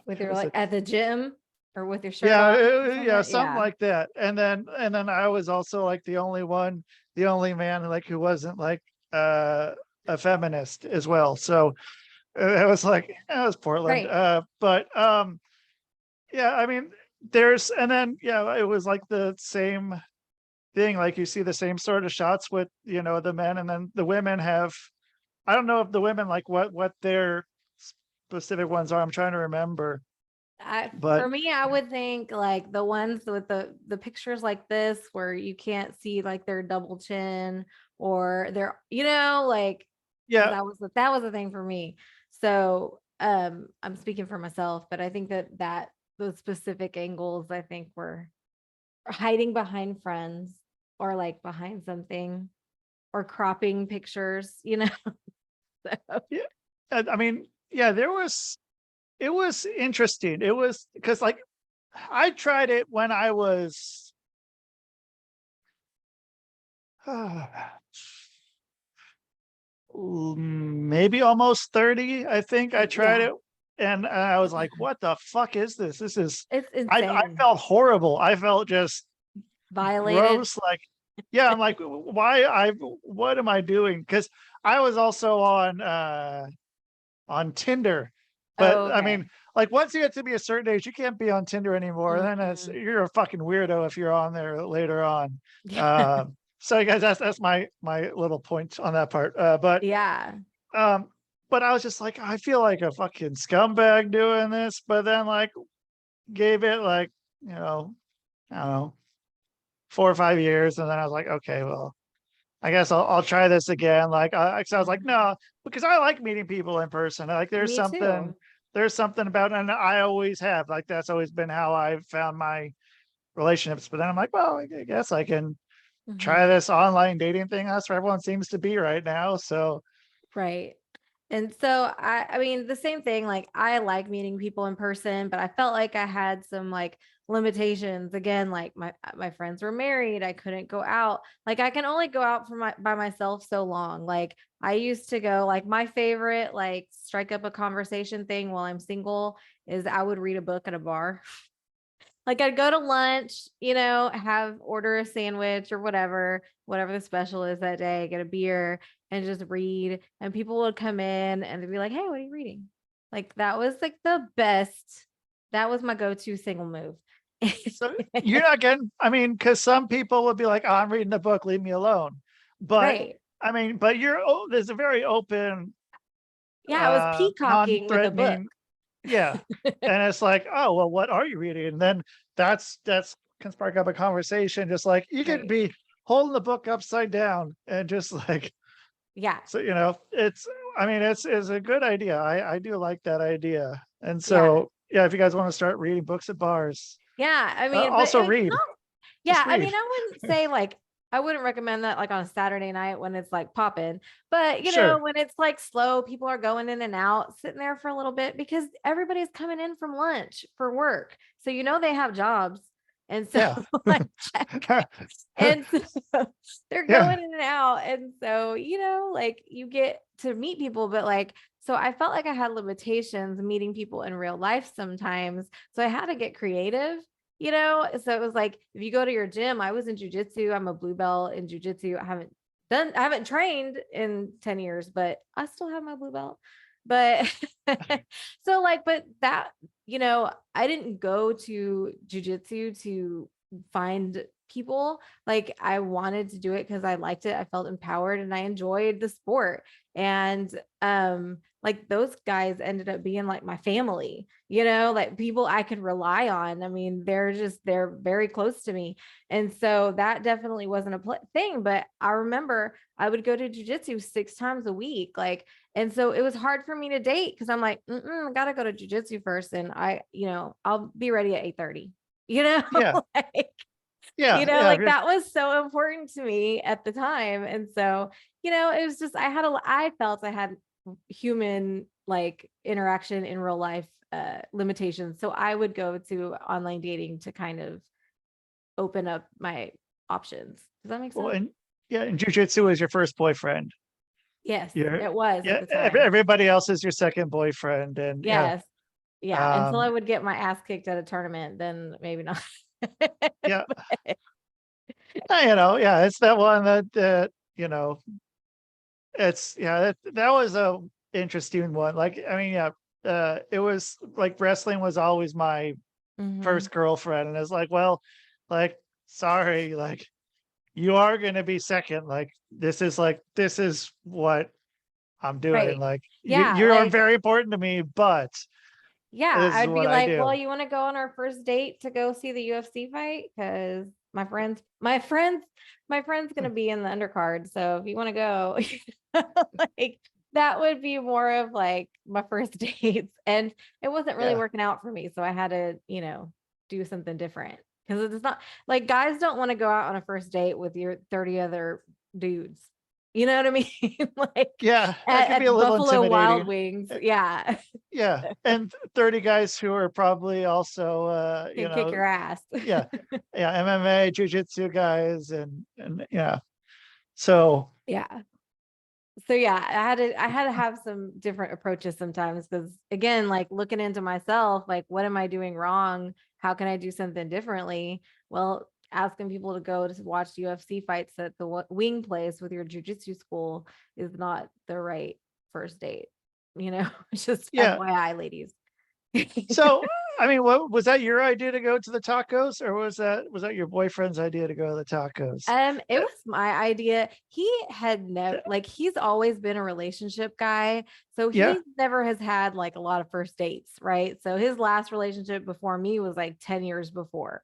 with It your was like a at the gym or with your shirt yeah, off or yeah, something. something Yeah. like that. And then I was also like the only man like who wasn't like a feminist as well. So it was like it was Portland. Right. But yeah, I mean, and then, yeah, it was like the same thing. Like you see the same sort of shots with, the men, and then the women have, I don't know if the women like what their specific ones are. I'm trying to remember, For but me, I would think like the ones with the pictures like this where you can't see like their double chin or their, like yeah, that was the thing for me. So I'm speaking for myself, but I think that those specific angles I think were hiding behind friends or like behind something or cropping pictures. So, yeah. I mean, yeah, it was interesting. It was because like I tried it when I was maybe almost 30. I think I tried yeah, it, and I was like, what the fuck is this? This is, it's I insane. felt horrible. I felt just Violated. gross. Like, yeah, I'm like, why what am I doing? Because I was also on Tinder. But Oh, I okay. mean, like once you get to be a certain age, you can't be on Tinder anymore. Then Mhm. you're a fucking weirdo if you're on there later on. Yeah. So guys, that's my little point on that part. Yeah. Um, but I was just like, I feel like a fucking scumbag doing this. But then like gave it like, I don't know, 4 or 5 years, and then I was like, okay, well, I guess I'll try this again. Like, so I was like, Mhm. no, because I like meeting people in person. Like, Me too. there's something about, and I always have. Like, that's always been how I've found my relationships. But then I'm like, well, I guess I can try Mhm. this online dating thing. That's where everyone seems to be right now. So, Right. And so I mean the same thing, like I like meeting people in person, but I felt like I had some like limitations. Again, like my friends were married, I couldn't go out. Like I can only go out for by myself so long. Like I used to go like my favorite like strike up a conversation thing while I'm single is I would read a book at a bar. Like I'd go to lunch, have order a sandwich or whatever the special is that day, get a beer and just read. And people would come in and they'd be like, "Hey, what are you reading?" Like that was like the best. That was my go-to single move. so you're not getting, I mean, because some people would be like, oh, I'm reading the book, leave me alone. But Right. I mean, there's a very open, Yeah, I was peacocking with a book. non-threatening. Yeah. And it's like, oh, well, what are you reading? And then that's can spark up a conversation. Just like you could Right. be holding the book upside down and just like, Yeah. so, it's, I mean, it's a good idea. I do like that idea. And Yeah. so, yeah, if you guys want to start reading books at bars, Yeah. I mean, but also it's read, not. Yeah, just I read. mean, I wouldn't say like I wouldn't recommend that like on a Saturday night when it's like popping, but Sure. when it's like slow, people are going in and out, sitting there for a little bit because everybody's coming in from lunch for work. So they have jobs. And so Yeah. like check. And so they're Yeah. going in and out. And so, like you get to meet people, but like so I felt like I had limitations meeting people in real life sometimes. So I had to get creative. So it was like if you go to your gym, I was in jujitsu. I'm a blue belt in jujitsu. I haven't trained in 10 years, but I still have my blue belt. But so like, but that, I didn't go to jujitsu to find people. Like I wanted to do it because I liked it. I felt empowered and I enjoyed the sport. And like those guys ended up being like my family, like people I could rely on. I mean, they're very close to me. And so that definitely wasn't a thing. But I remember I would go to jujitsu 6 times a week. Like, and so it was hard for me to date because I'm like, I gotta go to jujitsu first. And I'll be ready at 8:30, Yeah. like, Yeah. Yeah. like that was so important to me at the time. And so, it was just, I felt I had human like interaction in real life limitations. So I would go to online dating to kind of open up my options. Does that make Well, sense? and yeah, and jujitsu is your first boyfriend. Yes, You're, it was at yeah, the time. everybody else is your second boyfriend. And yeah, Yes. Yeah. Until I um, would get my ass kicked at a tournament, then maybe not. yeah, yeah, it's that one that, it's, yeah, that was a interesting one. Like, I mean, yeah, it was like wrestling was always my Mhm. first girlfriend, and it's like, well, like, sorry, like, you are gonna be second. Like, this is what I'm doing. Right. Like, Yeah, you are like very important to me, but yeah, this is I'd be what I like, do. "Well, you wanna go on our first date to go see the UFC fight? Because my friend's gonna be in the undercard, so if you wanna go," like, that would be more of, like, my first dates, and it wasn't really Yeah. working out for me, so I had to, do something different. Because it's not like, guys don't wanna go out on a first date with your 30 other dudes. You know what I mean? Like, Yeah, that at could be a at little Buffalo Wild intimidating. Wings, Uh, yeah. Yeah, and 30 guys who are probably also, Can kick your ass. yeah, yeah, MMA, jujitsu guys, and yeah. So Yeah. So yeah, I had to have some different approaches sometimes because again, like looking into myself, like what am I doing wrong? How can I do something differently? Well, asking people to go to watch UFC fights at the wing place with your jujitsu school is not the right first date. It's just yeah, FYI, ladies. so I mean, what was that your idea to go to the tacos, or was that your boyfriend's idea to go to the tacos? It Uh, was my idea. He had never like he's always been a relationship guy. So Yeah, he never has had like a lot of first dates, right? So his last relationship before me was like 10 years before.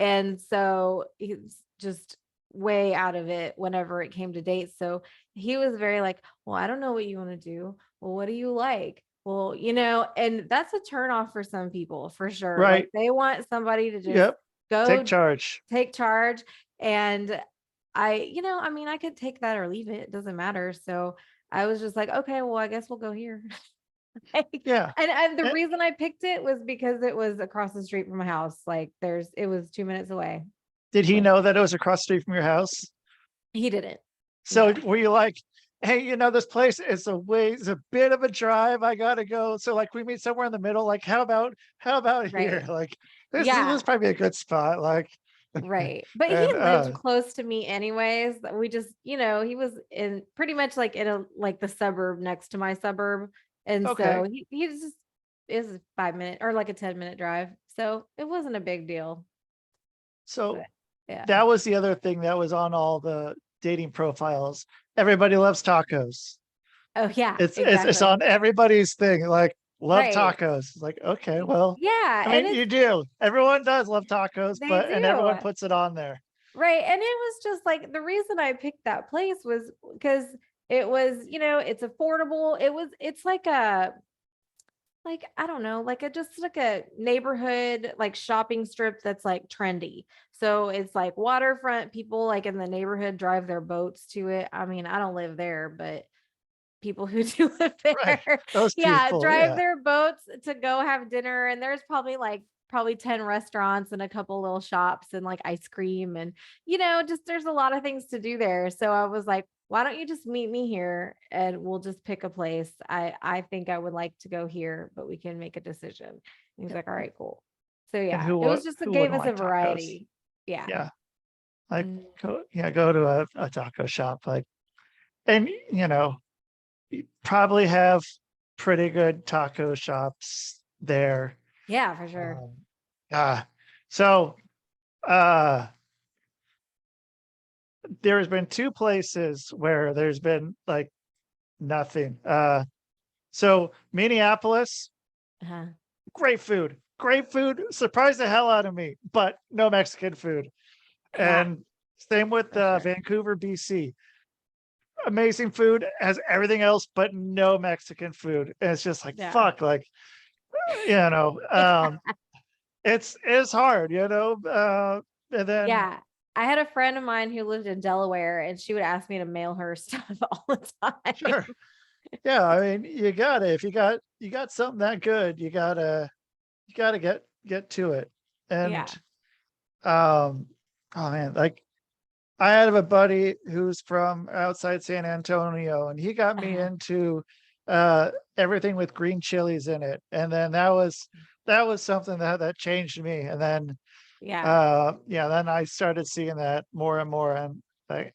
And so he's just way out of it whenever it came to dates. So he was very like, well, I don't know what you want to do. Well, what do you like? Well, and that's a turn off for some people for sure. Like right. they want somebody to just Yep. Take go charge. take charge. And I mean, I could take that or leave it. It doesn't matter. So I was just like, okay, well, I guess we'll go here. Like, Yeah. and the Eh, reason I picked it was because it was across the street from my house. Like it was 2 minutes away. Did he Like know that it was across the street from your house? he didn't. So No. were you like, hey, this place is it's a bit of a drive. I gotta go. So like we meet somewhere in the middle. Like, how about here? Right. Like this Yeah. probably a good spot. Like, Right. But he and lived close to me anyways. We just, he was in pretty much like in a like the suburb next to my suburb. And so okay. he just is a 5 minute or like a 10-minute drive. So it wasn't a big deal. But So yeah. that was the other thing that was on all the dating profiles. Everybody loves tacos. Oh yeah, It's exactly. on everybody's thing. Like, love Right. tacos. It's like, okay, well, Yeah. I And mean, it's you do. Everyone does love tacos, they and everyone do. puts it on there. Right. And it was just like the reason I picked that place was because it was, it's affordable. It's like I don't know, like a just like a neighborhood like shopping strip that's like trendy. So it's like waterfront people like in the neighborhood drive their boats to it. I mean, I don't live there, but people who do live Right. there, Those yeah, people. drive Yeah. their boats to go have dinner. And there's probably 10 restaurants and a couple little shops and like ice cream and just there's a lot of things to do there. So I was like, why don't you just meet me here and we'll just pick a place. I think I would like to go here, but we can make a decision. And he's like, all right, cool. So And yeah, it was just it who gave wouldn't us a like tacos? variety. Yeah. Yeah. Like, Mhm. go to a taco shop. Like, and you probably have pretty good taco shops there. Yeah, for sure. Um, uh, so uh there's been two places where there's been like nothing. So Minneapolis, Uh-huh. great food, surprised the hell out of me, but no Mexican food. Yeah, And same with for sure. Vancouver, BC. Amazing food, has everything else, but no Mexican food. And it's just like, Yeah. fuck, like, you know, um, it's hard, and then Yeah. I had a friend of mine who lived in Delaware and she would ask me to mail her stuff all the time. sure. Yeah, I mean, you gotta, if you got something that good, you gotta get to it. And Yeah. oh man, like I have a buddy who's from outside San Antonio, and he got me Uh-huh. into everything with green chilies in it. And then that was something that changed me. And then Yeah. yeah, then I started seeing that more and more. And like,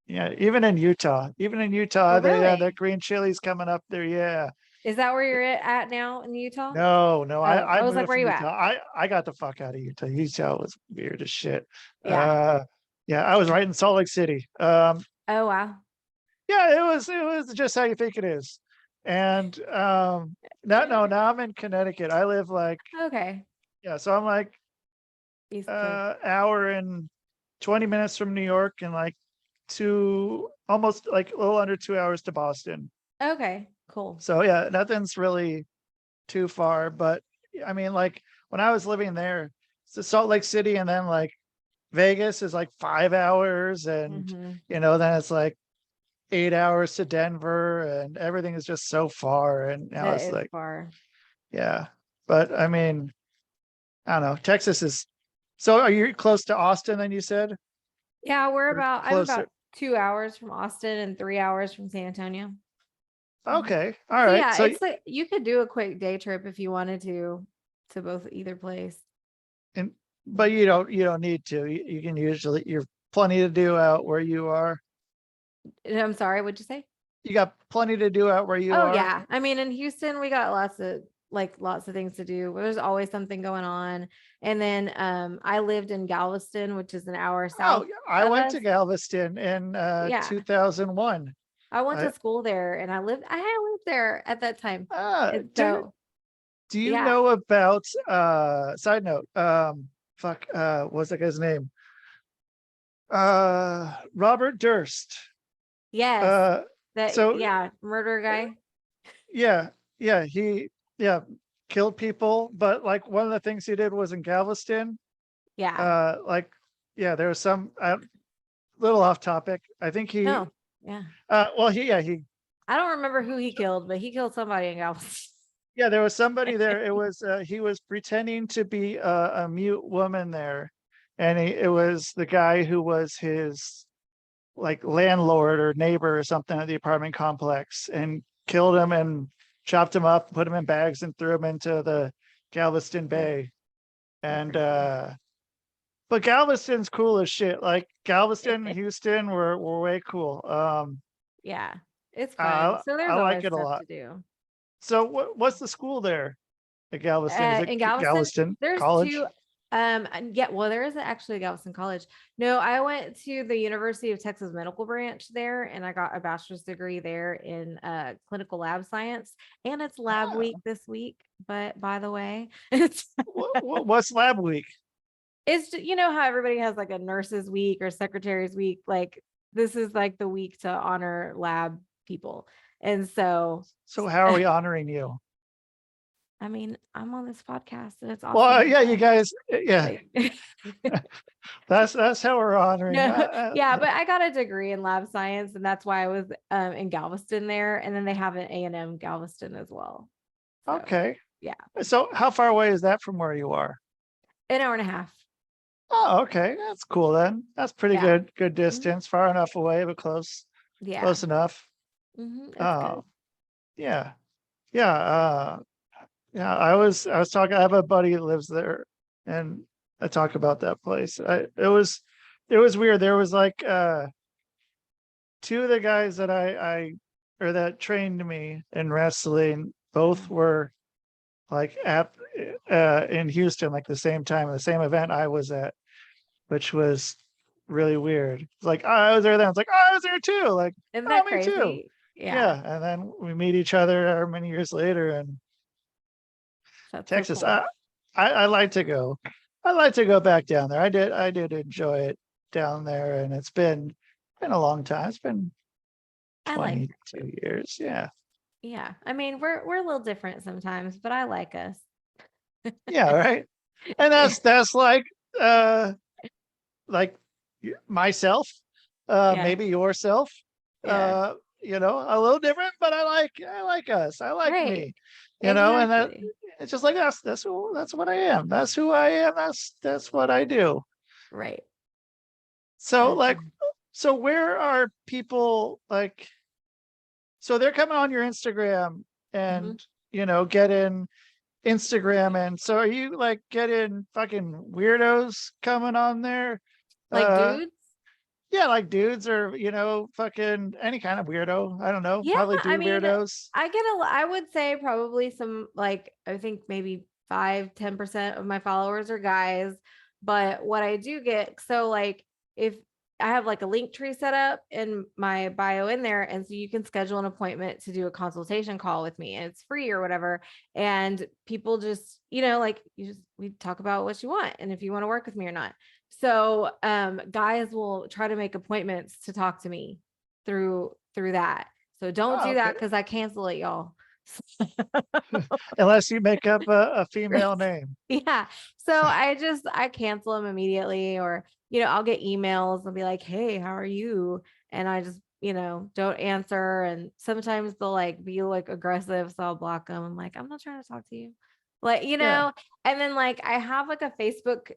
yeah, even in Utah, Oh, they have that really? green chilies coming up there. Yeah. Is that where you're at now in Utah? No, Oh, I I was like, moved where from you at? Utah. I got the fuck out of Utah. Utah was weird as shit. Yeah. Yeah, I was right in Salt Lake City. Oh, wow. Yeah, it was just how you think it is. And now I'm in Connecticut. I live like, Okay. yeah, so I'm like East Coast. hour and 20 minutes from New York and like almost like a little under 2 hours to Boston. Okay, cool. So yeah, nothing's really too far. But I mean, like when I was living there, so Salt Lake City and then like Vegas is like 5 hours, and Mhm. then it's like 8 hours to Denver, and everything is just so far. And now That it's is like, far. yeah. But I mean, I don't know. Texas is, so are you close to Austin then you said? Yeah, Or I'm closer? about 2 hours from Austin and 3 hours from San Antonio. Mhm. Okay. All So right. yeah, So it's like you could do a quick day trip if you wanted to both either place. and but you don't need to. You can usually, you're plenty to do out where you are. I'm sorry, what'd you say? You got plenty to do out where you Oh are. yeah. I mean, in Houston, we got lots of things to do. There's always something going on. And then I lived in Galveston, which is an hour Oh, south yeah, I of went us. to Galveston in Yeah. 2001. I went I to school there and I had lived there at that time. And do so do you yeah. know about side note, fuck, what's that guy's name? Robert Durst. Yes. Uh That so yeah, murder guy. yeah, he, yeah, killed people, but like one of the things he did was in Galveston. Yeah. Like, yeah, there was some little off topic. I think he No. Yeah. well, he I don't remember who he killed, but he killed somebody in Galveston. yeah, there was somebody there. It was he was pretending to be a mute woman there, and it was the guy who was his like landlord or neighbor or something at the apartment complex, and killed him and chopped him up, put him in bags, and threw him into the Galveston Okay. Bay. And but Galveston's cool as shit. Like Galveston, Houston were way cool. Yeah. It's fun. I So I there's like always it a stuff lot. to do. So what's the school there at Galveston? Is it In Galveston, Galveston there's College? two. And yeah, well, there isn't actually a Galveston College. No, I went to the University of Texas Medical Branch there, and I got a bachelor's degree there in clinical lab science. And it's lab Ah, week this week. But by the way, what's Lab Week? you know how everybody has like a nurses week or secretaries week. Like this is like the week to honor lab people, and so So how are we honoring you? I mean, I'm on this podcast, and it's Well, awesome. yeah, you guys, yeah, Like, that's how we're honoring. no, yeah, but I got a degree in lab science, and that's why I was in Galveston there, and then they have an A&M Galveston as well. So Okay. yeah, So how far away is that from where you are? an hour and a half. Oh, okay. That's cool then. That's pretty Yeah, good mhm, distance. Far enough away, but yeah, close enough. it's good. Oh, yeah. Yeah. Yeah. I was talking, I have a buddy that lives there, and I talk about that place. It was weird. There was like two of the guys that I or that trained me in wrestling, both were like at in Houston, like the same time, the same event I was at, which was really weird. It's like, oh, I was there then. It's like, oh, I was there too. Like, Isn't oh, that me too. crazy? Yeah, Yeah. And then we meet each other however many years later in that's so Texas. cool. I like to go. I like to go back down there. I did enjoy it down there, and it's been a long time. It's been I like, 22 years. Yeah. yeah. I mean, we're a little different sometimes, but I like us. Yeah, right. And that's uh like myself, Yeah, maybe yourself, yeah, uh, a little different, but I like us. I like right, me, and that exactly, it's just like that's what I am. That's who I am. That's what I do. right. So That's like, so where are people like, so they're coming on your Instagram mhm. and getting Instagram, and so are you like getting fucking weirdos coming on there? Like Uh dudes. Yeah, like dudes or, fucking any kind of weirdo. I don't know. Yeah, Probably I dude mean, weirdos. I would say probably some, like, I think maybe 5-10% of my followers are guys. But what I do get, so like if I have like a link tree set up in my bio in there, and so you can schedule an appointment to do a consultation call with me, and it's free or whatever. And people just, like we talk about what you want and if you want to work with me or not. So guys will try to make appointments to talk to me through that. So don't Oh, do okay. that because I cancel it, y'all. Unless you make up a female name. Yeah. So I cancel them immediately, or, I'll get emails and be like, hey, how are you? And I just, don't answer. And sometimes they'll like be like aggressive. So I'll block them. I'm like, I'm not trying to talk to you. Like, Yeah. and then like I have like a Facebook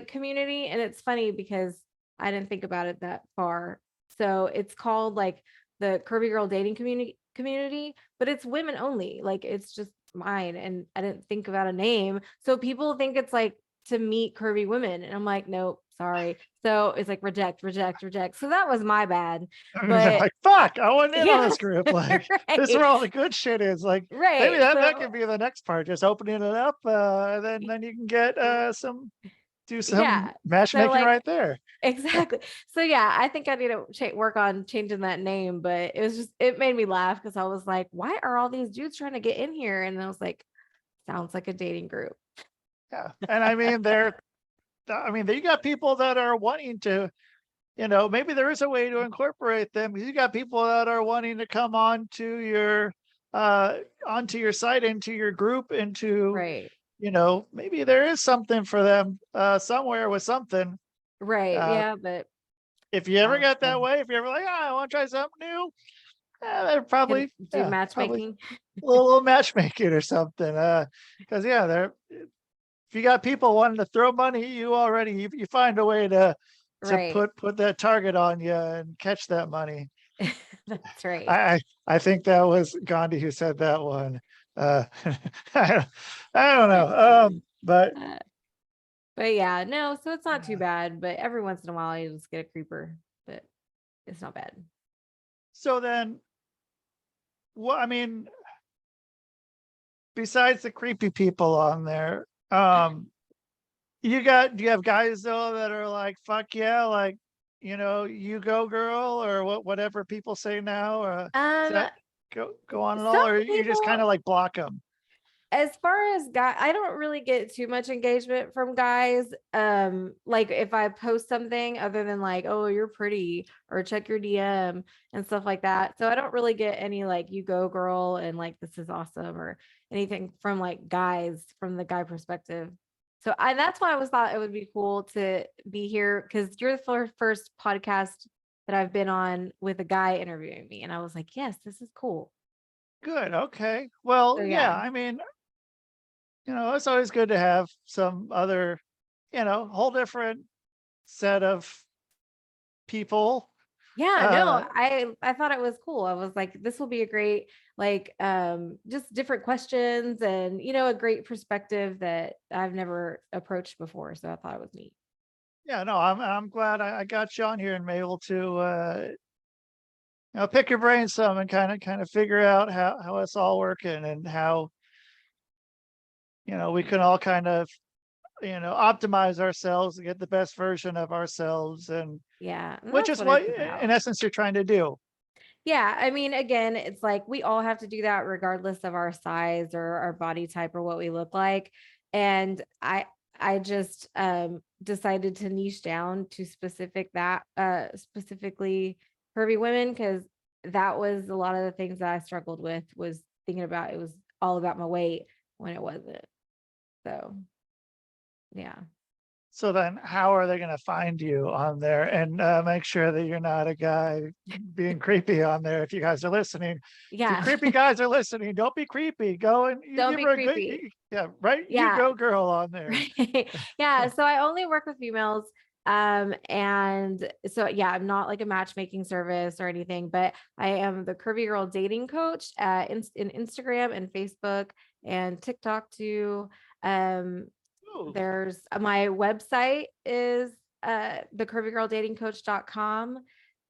community, and it's funny because I didn't think about it that far. So it's called like the Curvy Girl Dating community, but it's women only. Like it's just mine, and I didn't think about a name. So people think it's like to meet curvy women, and I'm like, nope, sorry. So it's like reject, reject, reject. So that was my bad. You're But like, fuck, I wasn't in on yeah, this group. Like, this is right, where all the good shit is. Like, maybe right. that So could be the next part, just opening it up, and then you can get do some yeah. So matchmaking like right there. exactly. So yeah, I think I need to work on changing that name, but it made me laugh because I was like, why are all these dudes trying to get in here? And I was like, sounds like a dating group. Yeah. And I mean, you got people that are wanting to, maybe there is a way to incorporate them. You got people that are wanting to come onto your site, into your group, into, Right. maybe there is something for them somewhere with something. Right. Uh, Yeah, but if you ever get that so way, if you're ever like, I want to try something new, they're can probably, do probably matchmaking. a little matchmaking or something. Because if you got people wanting to throw money, you find a way to Right. put that target on you and catch that money. That's right. I think that was Gandhi who said that one. I, don't- I don't know. But Uh, but yeah, no, so it's not too bad. But every once in a while, you just get a creeper, but it's not bad. so then, what I mean, besides the creepy people on there, do you have guys though that are like, fuck yeah, like, you go girl, or whatever people say now, does Um, that go on at some all, or you just kind people, of like block them? as far as guy, I don't really get too much engagement from guys. Like if I post something other than like, oh, you're pretty, or check your DM and stuff like that. So I don't really get any like, you go girl, and like this is awesome, or anything from like guys from the guy perspective. So that's why I was thought it would be cool to be here, because you're the first podcast that I've been on with a guy interviewing me. And I was like, yes, this is cool. Good. Okay. So Well, yeah, yeah. I mean, it's always good to have some other, whole different set of people. Yeah, no, Uh, I thought it was cool. I was like, this will be a great, like, just different questions, and a great perspective that I've never approached before. So I thought it was neat. yeah, no, I'm glad I got you on here and been able to, pick your brain some and kind of figure out how it's all working, and how, we can all kind of, optimize ourselves and get the best version of ourselves, and Yeah, and which that's is what what it's in about. essence you're trying to do. Yeah, I mean, again, it's like we all have to do that regardless of our size or our body type or what we look like. And I just decided to niche down to specifically curvy women, because that was a lot of the things that I struggled with, was thinking about it was all about my weight when it wasn't. So yeah. So then how are they going to find you on there, and make sure that you're not a guy being creepy on there? If you guys are listening, if you Yeah. creepy guys are listening, don't be creepy. Go and you Don't give be her a good, creepy. yeah, right. You Yeah. go girl on there. Right. Yeah. So I only work with females. And so yeah, I'm not like a matchmaking service or anything, but I am the Curvy Girl dating coach in Instagram and Facebook and TikTok too. Um, Ooh, there's my website is thecurvygirldatingcoach.com.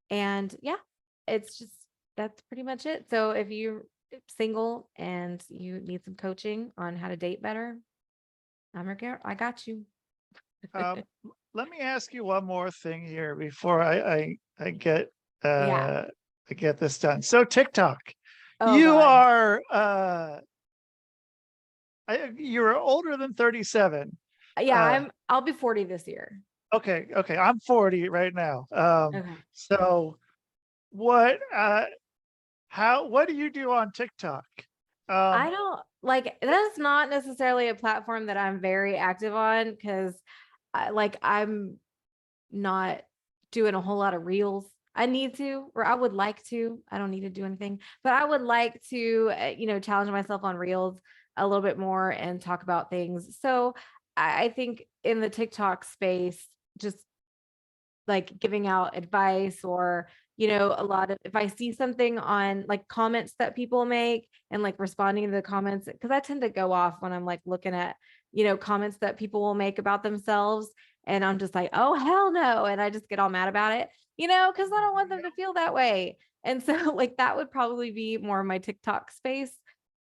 And yeah, it's just, that's pretty much it. So if you're single and you need some coaching on how to date better, I got you. Um, let me ask you one more thing here before I get Yeah. I get this done. So TikTok, Oh you God. are you're older than 37. Yeah, Uh, I'll be 40 this year. okay, I'm 40 right now. Okay. So what what do you do on TikTok? I Um, don't like, that's not necessarily a platform that I'm very active on, because I'm not doing a whole lot of reels. I need to, or I would like to. I don't need to do anything, but I would like to, challenge myself on reels a little bit more and talk about things. So I think in the TikTok space, just like giving out advice, or a lot of, if I see something on like comments that people make and like responding to the comments, because I tend to go off when I'm like looking at comments that people will make about themselves, and I'm just like, oh hell no, and I just get all mad about it, because I don't want them to feel that way. And so like that would probably be more my TikTok space.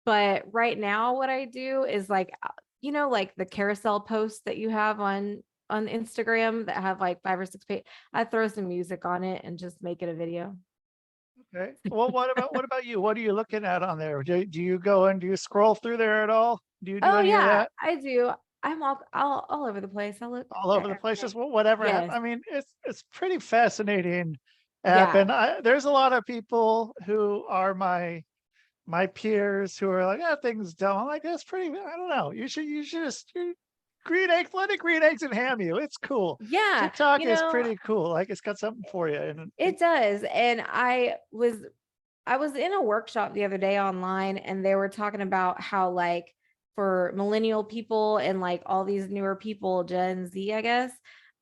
But right now what I do is like like the carousel posts that you have on Instagram that have like 5 or 6 pages. I throw some music on it and just make it a video. okay. Well, what about you? What are you looking at on there? Do you go and do you scroll through there at all? Do you do Oh any of yeah, that? I do. I'm all over the place. I look All over the place, just everything. whatever. Yes. I mean, it's pretty fascinating app, Yeah. and there's a lot of people who are my peers who are like, yeah, things dumb. I'm like, that's pretty. I don't know. You should just green eggs, let it green eggs and ham you. It's cool. Yeah. TikTok is pretty cool. Like it's got something for you, and It does. And I was in a workshop the other day online, and they were talking about how like for millennial people and like all these newer people, Gen Z, I guess,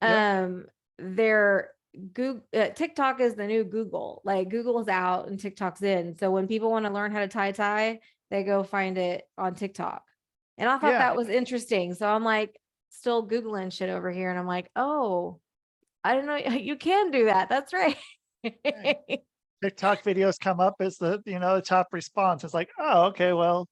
yep, their Google TikTok is the new Google. Like Google's out and TikTok's in. So when people want to learn how to tie, they go find it on TikTok. And I thought yeah. that was interesting. So I'm like still Googling shit over here, and I'm like, oh, I didn't know you can do that. That's right. Right. TikTok videos come up as the top response. It's like, oh, okay, well,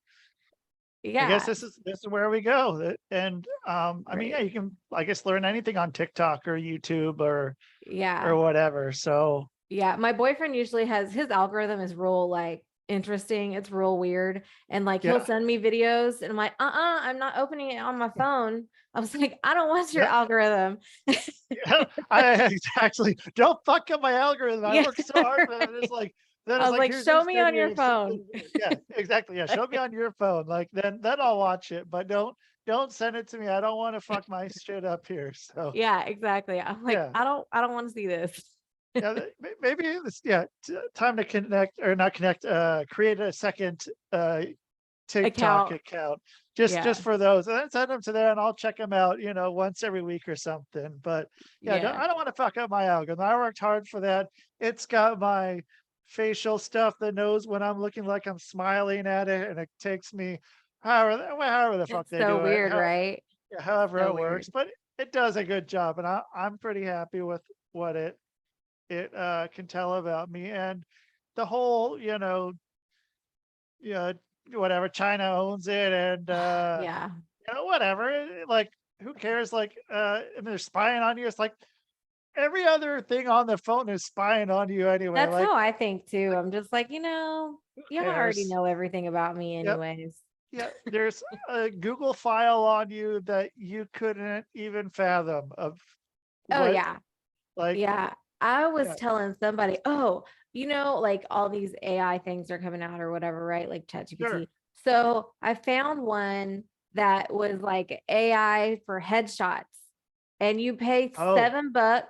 I guess Yeah. this is where we go. And I mean, yeah, Right. you can I guess learn anything on TikTok or YouTube or Yeah. whatever. So Yeah. My boyfriend usually has, his algorithm is real like interesting. It's real weird. And like he'll yeah, send me videos and I'm like, I'm not opening it on my phone. I was like, I don't want your yeah, algorithm. yeah. I actually don't fuck up my algorithm. I Yeah. worked so hard for it. Then I it's was like, like, here's show this me on video your of something. phone. Yeah, exactly. Yeah, show me on your phone. Like then I'll watch it, but don't send it to me. I don't want to fuck my shit up here. So Yeah, exactly. I'm like, yeah. I don't want to see this. Yeah, maybe it's time to connect or not connect, create a second TikTok Account. account just Yeah. for those, and then send them to there, and I'll check them out, once every week or something. But yeah, Yeah. I don't want to fuck up my algorithm. I worked hard for that. It's got my facial stuff that knows when I'm looking like I'm smiling at it, and it takes me however the fuck It's they so do it, weird, right? however So it works. weird. But it does a good job, and I'm pretty happy with what it can tell about me. And the whole, yeah, whatever, China owns it, and Yeah. whatever. Like, who cares? Like, and they're spying on you. It's like every other thing on the phone is spying on you anyway. That's Like, how I think too. like I'm just like, who y'all already cares? know everything about me Yep. anyways. Yeah, there's a Google file on you that you couldn't even fathom of Oh what, yeah. like, Yeah. I was yeah. telling somebody, oh, like all these AI things are coming out or whatever, right? Like Sure. ChatGPT. So I found one that was like AI for headshots, and you pay Oh, $7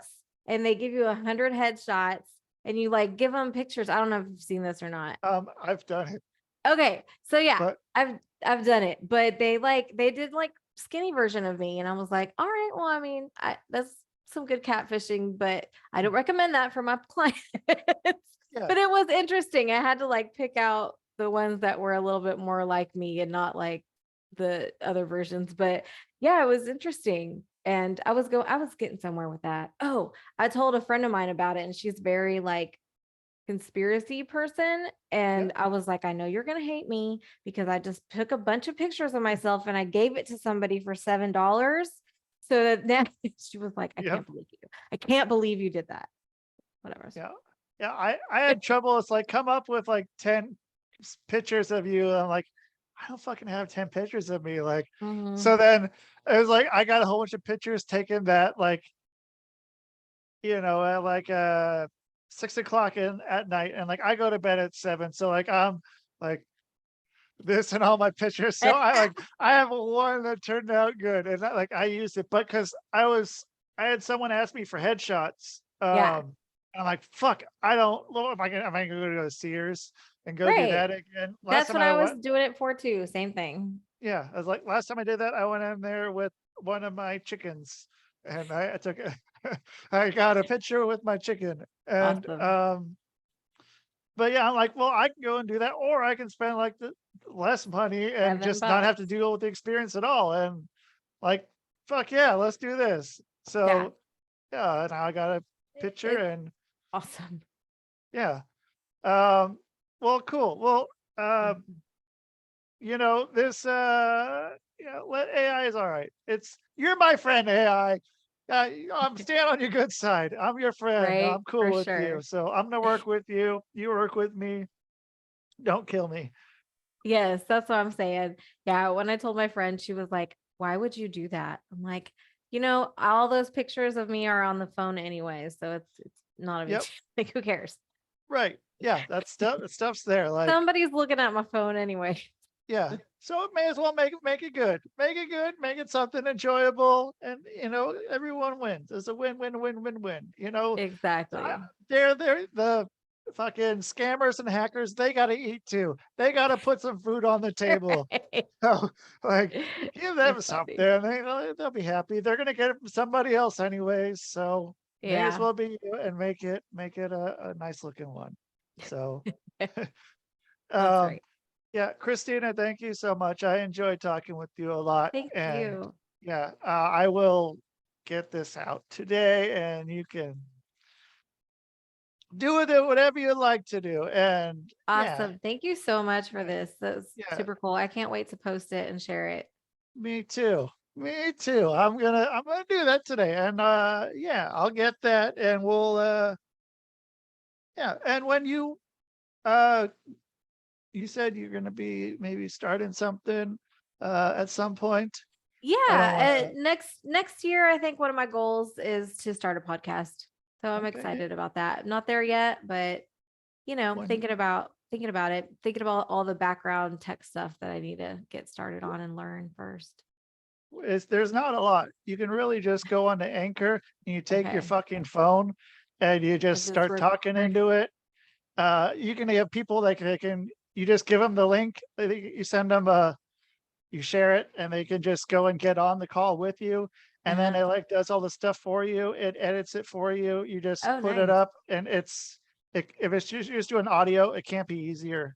and they give you 100 headshots, and you like give them pictures. I don't know if you've seen this or not. I've done it, Okay. So yeah, but I've done it, but they did like skinny version of me, and I was like, all right, well, I mean, that's some good catfishing, but I don't recommend that for my clients. yeah. But it was interesting. I had to like pick out the ones that were a little bit more like me and not like the other versions. But yeah, it was interesting. And I was getting somewhere with that. Oh, I told a friend of mine about it, and she's very like conspiracy person. And I was like, I know you're gonna hate me because I just took a bunch of pictures of myself and I gave it to somebody for $7. So that now she was like, I Yep. can't believe you. I can't believe you did that. Whatever. Yeah. Yeah. I had trouble. It's like come up with like 10 pictures of you. I'm like, I don't fucking have 10 pictures of me. Like, Mhm. so then it was like I got a whole bunch of pictures taken that like, at like 6 o'clock at night. And like I go to bed at 7. So like I'm like this and all my pictures. So I have one that turned out good. And like I used it, but because I had someone ask me for headshots. Yeah. I'm like, fuck, I don't well, am I gonna go to Sears and go do Right. that again? Last That's time what I I was went, doing it for too. Same thing. yeah, I was like, last time I did that, I went in there with one of my chickens and I took I got a picture with my chicken. And Awesome. but yeah, I'm like, well, I can go and do that, or I can spend like the less money and Seven just not have bucks. to deal with the experience at all. And like, fuck yeah, let's do this. Yeah. So yeah, now I got a picture It's and awesome. yeah. Um, well, cool. Well, Awesome. this let AI is all right. You're my friend, AI. I'm stand on your good side. I'm your friend. Right. I'm For cool with you. sure. So I'm gonna work with you. You work with me. Don't kill me. Yes, that's what I'm saying. Yeah, when I told my friend, she was like, "Why would you do that?" I'm like, all those pictures of me are on the phone anyway, so it's not a big Yep. deal. Like, who cares? Right. Yeah. That stuff's there. Like, Somebody's looking at my phone anyway. yeah. So it may as well make it good. Make it good. Make it something enjoyable, and everyone wins. It's a win, win, win, win, win. Exactly. They're the fucking scammers and hackers. They got to eat too. They got to put some food on the table. Right. So, like, give them That's funny. something. They'll be happy. They're gonna get it from somebody else anyways. So may as Yeah, well be you and make it a nice looking one. So, that's um, right. yeah, Christina, thank you so much. I enjoyed talking with you a lot, Thank and you. yeah, I will get this out today, and you can do with it whatever you'd like to do. And yeah, Awesome. Thank you so much for yeah, this. That's yeah, super cool. I can't wait to post it and share it. me too. Me too. I'm gonna do that today. And yeah, I'll get that and we'll yeah. And when uh you said you're gonna be maybe starting something at some point. I don't Yeah, wanna next year, I think one of my goals is to start a podcast. So I'm okay, yeah. excited about that. Not there yet, but When thinking about it, thinking about all the background tech stuff that I need to get started on and learn first. there's not a lot. You can really just go on to Anchor and you take your Okay. fucking phone and you I just just start talking record. into it. You can have people that can you just give them the link, you send them you share it and they can just go and get on the call with you. And then Uh-huh. it like does all the stuff for you. It edits it for you. You just Oh, put it nice. up and if it's just doing audio, it can't be easier.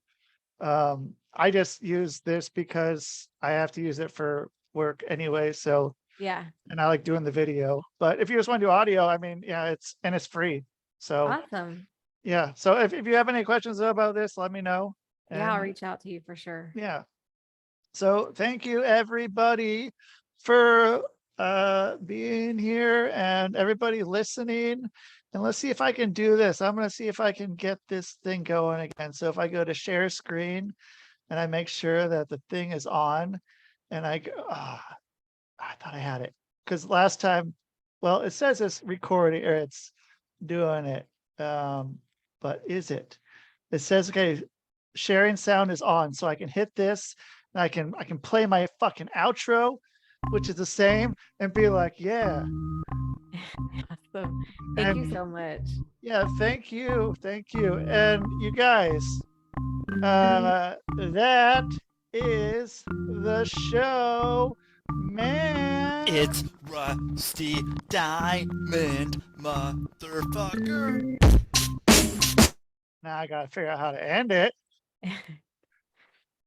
I just use this because I have to use it for work anyway. So, Yeah. and I like doing the video, but if you just want to do audio, I mean, yeah, it's free. So Awesome. yeah. So if you have any questions about this, let me know. Yeah, I'll And reach out to you for sure. yeah. So thank you everybody for being here and everybody listening. And let's see if I can do this. I'm going to see if I can get this thing going again. So if I go to share screen and I make sure that the thing is on and I go, I thought I had it because last time, well, it says it's recording or it's doing it. But is it? It says, okay, sharing sound is on. So I can hit this and I can play my fucking outro, which is the same, and be like, yeah. Awesome. Thank you And so much. yeah, thank you. Thank you. And you guys, that is the show, man. It's Rusty Diamond, motherfucker. Now I gotta figure out how to end it.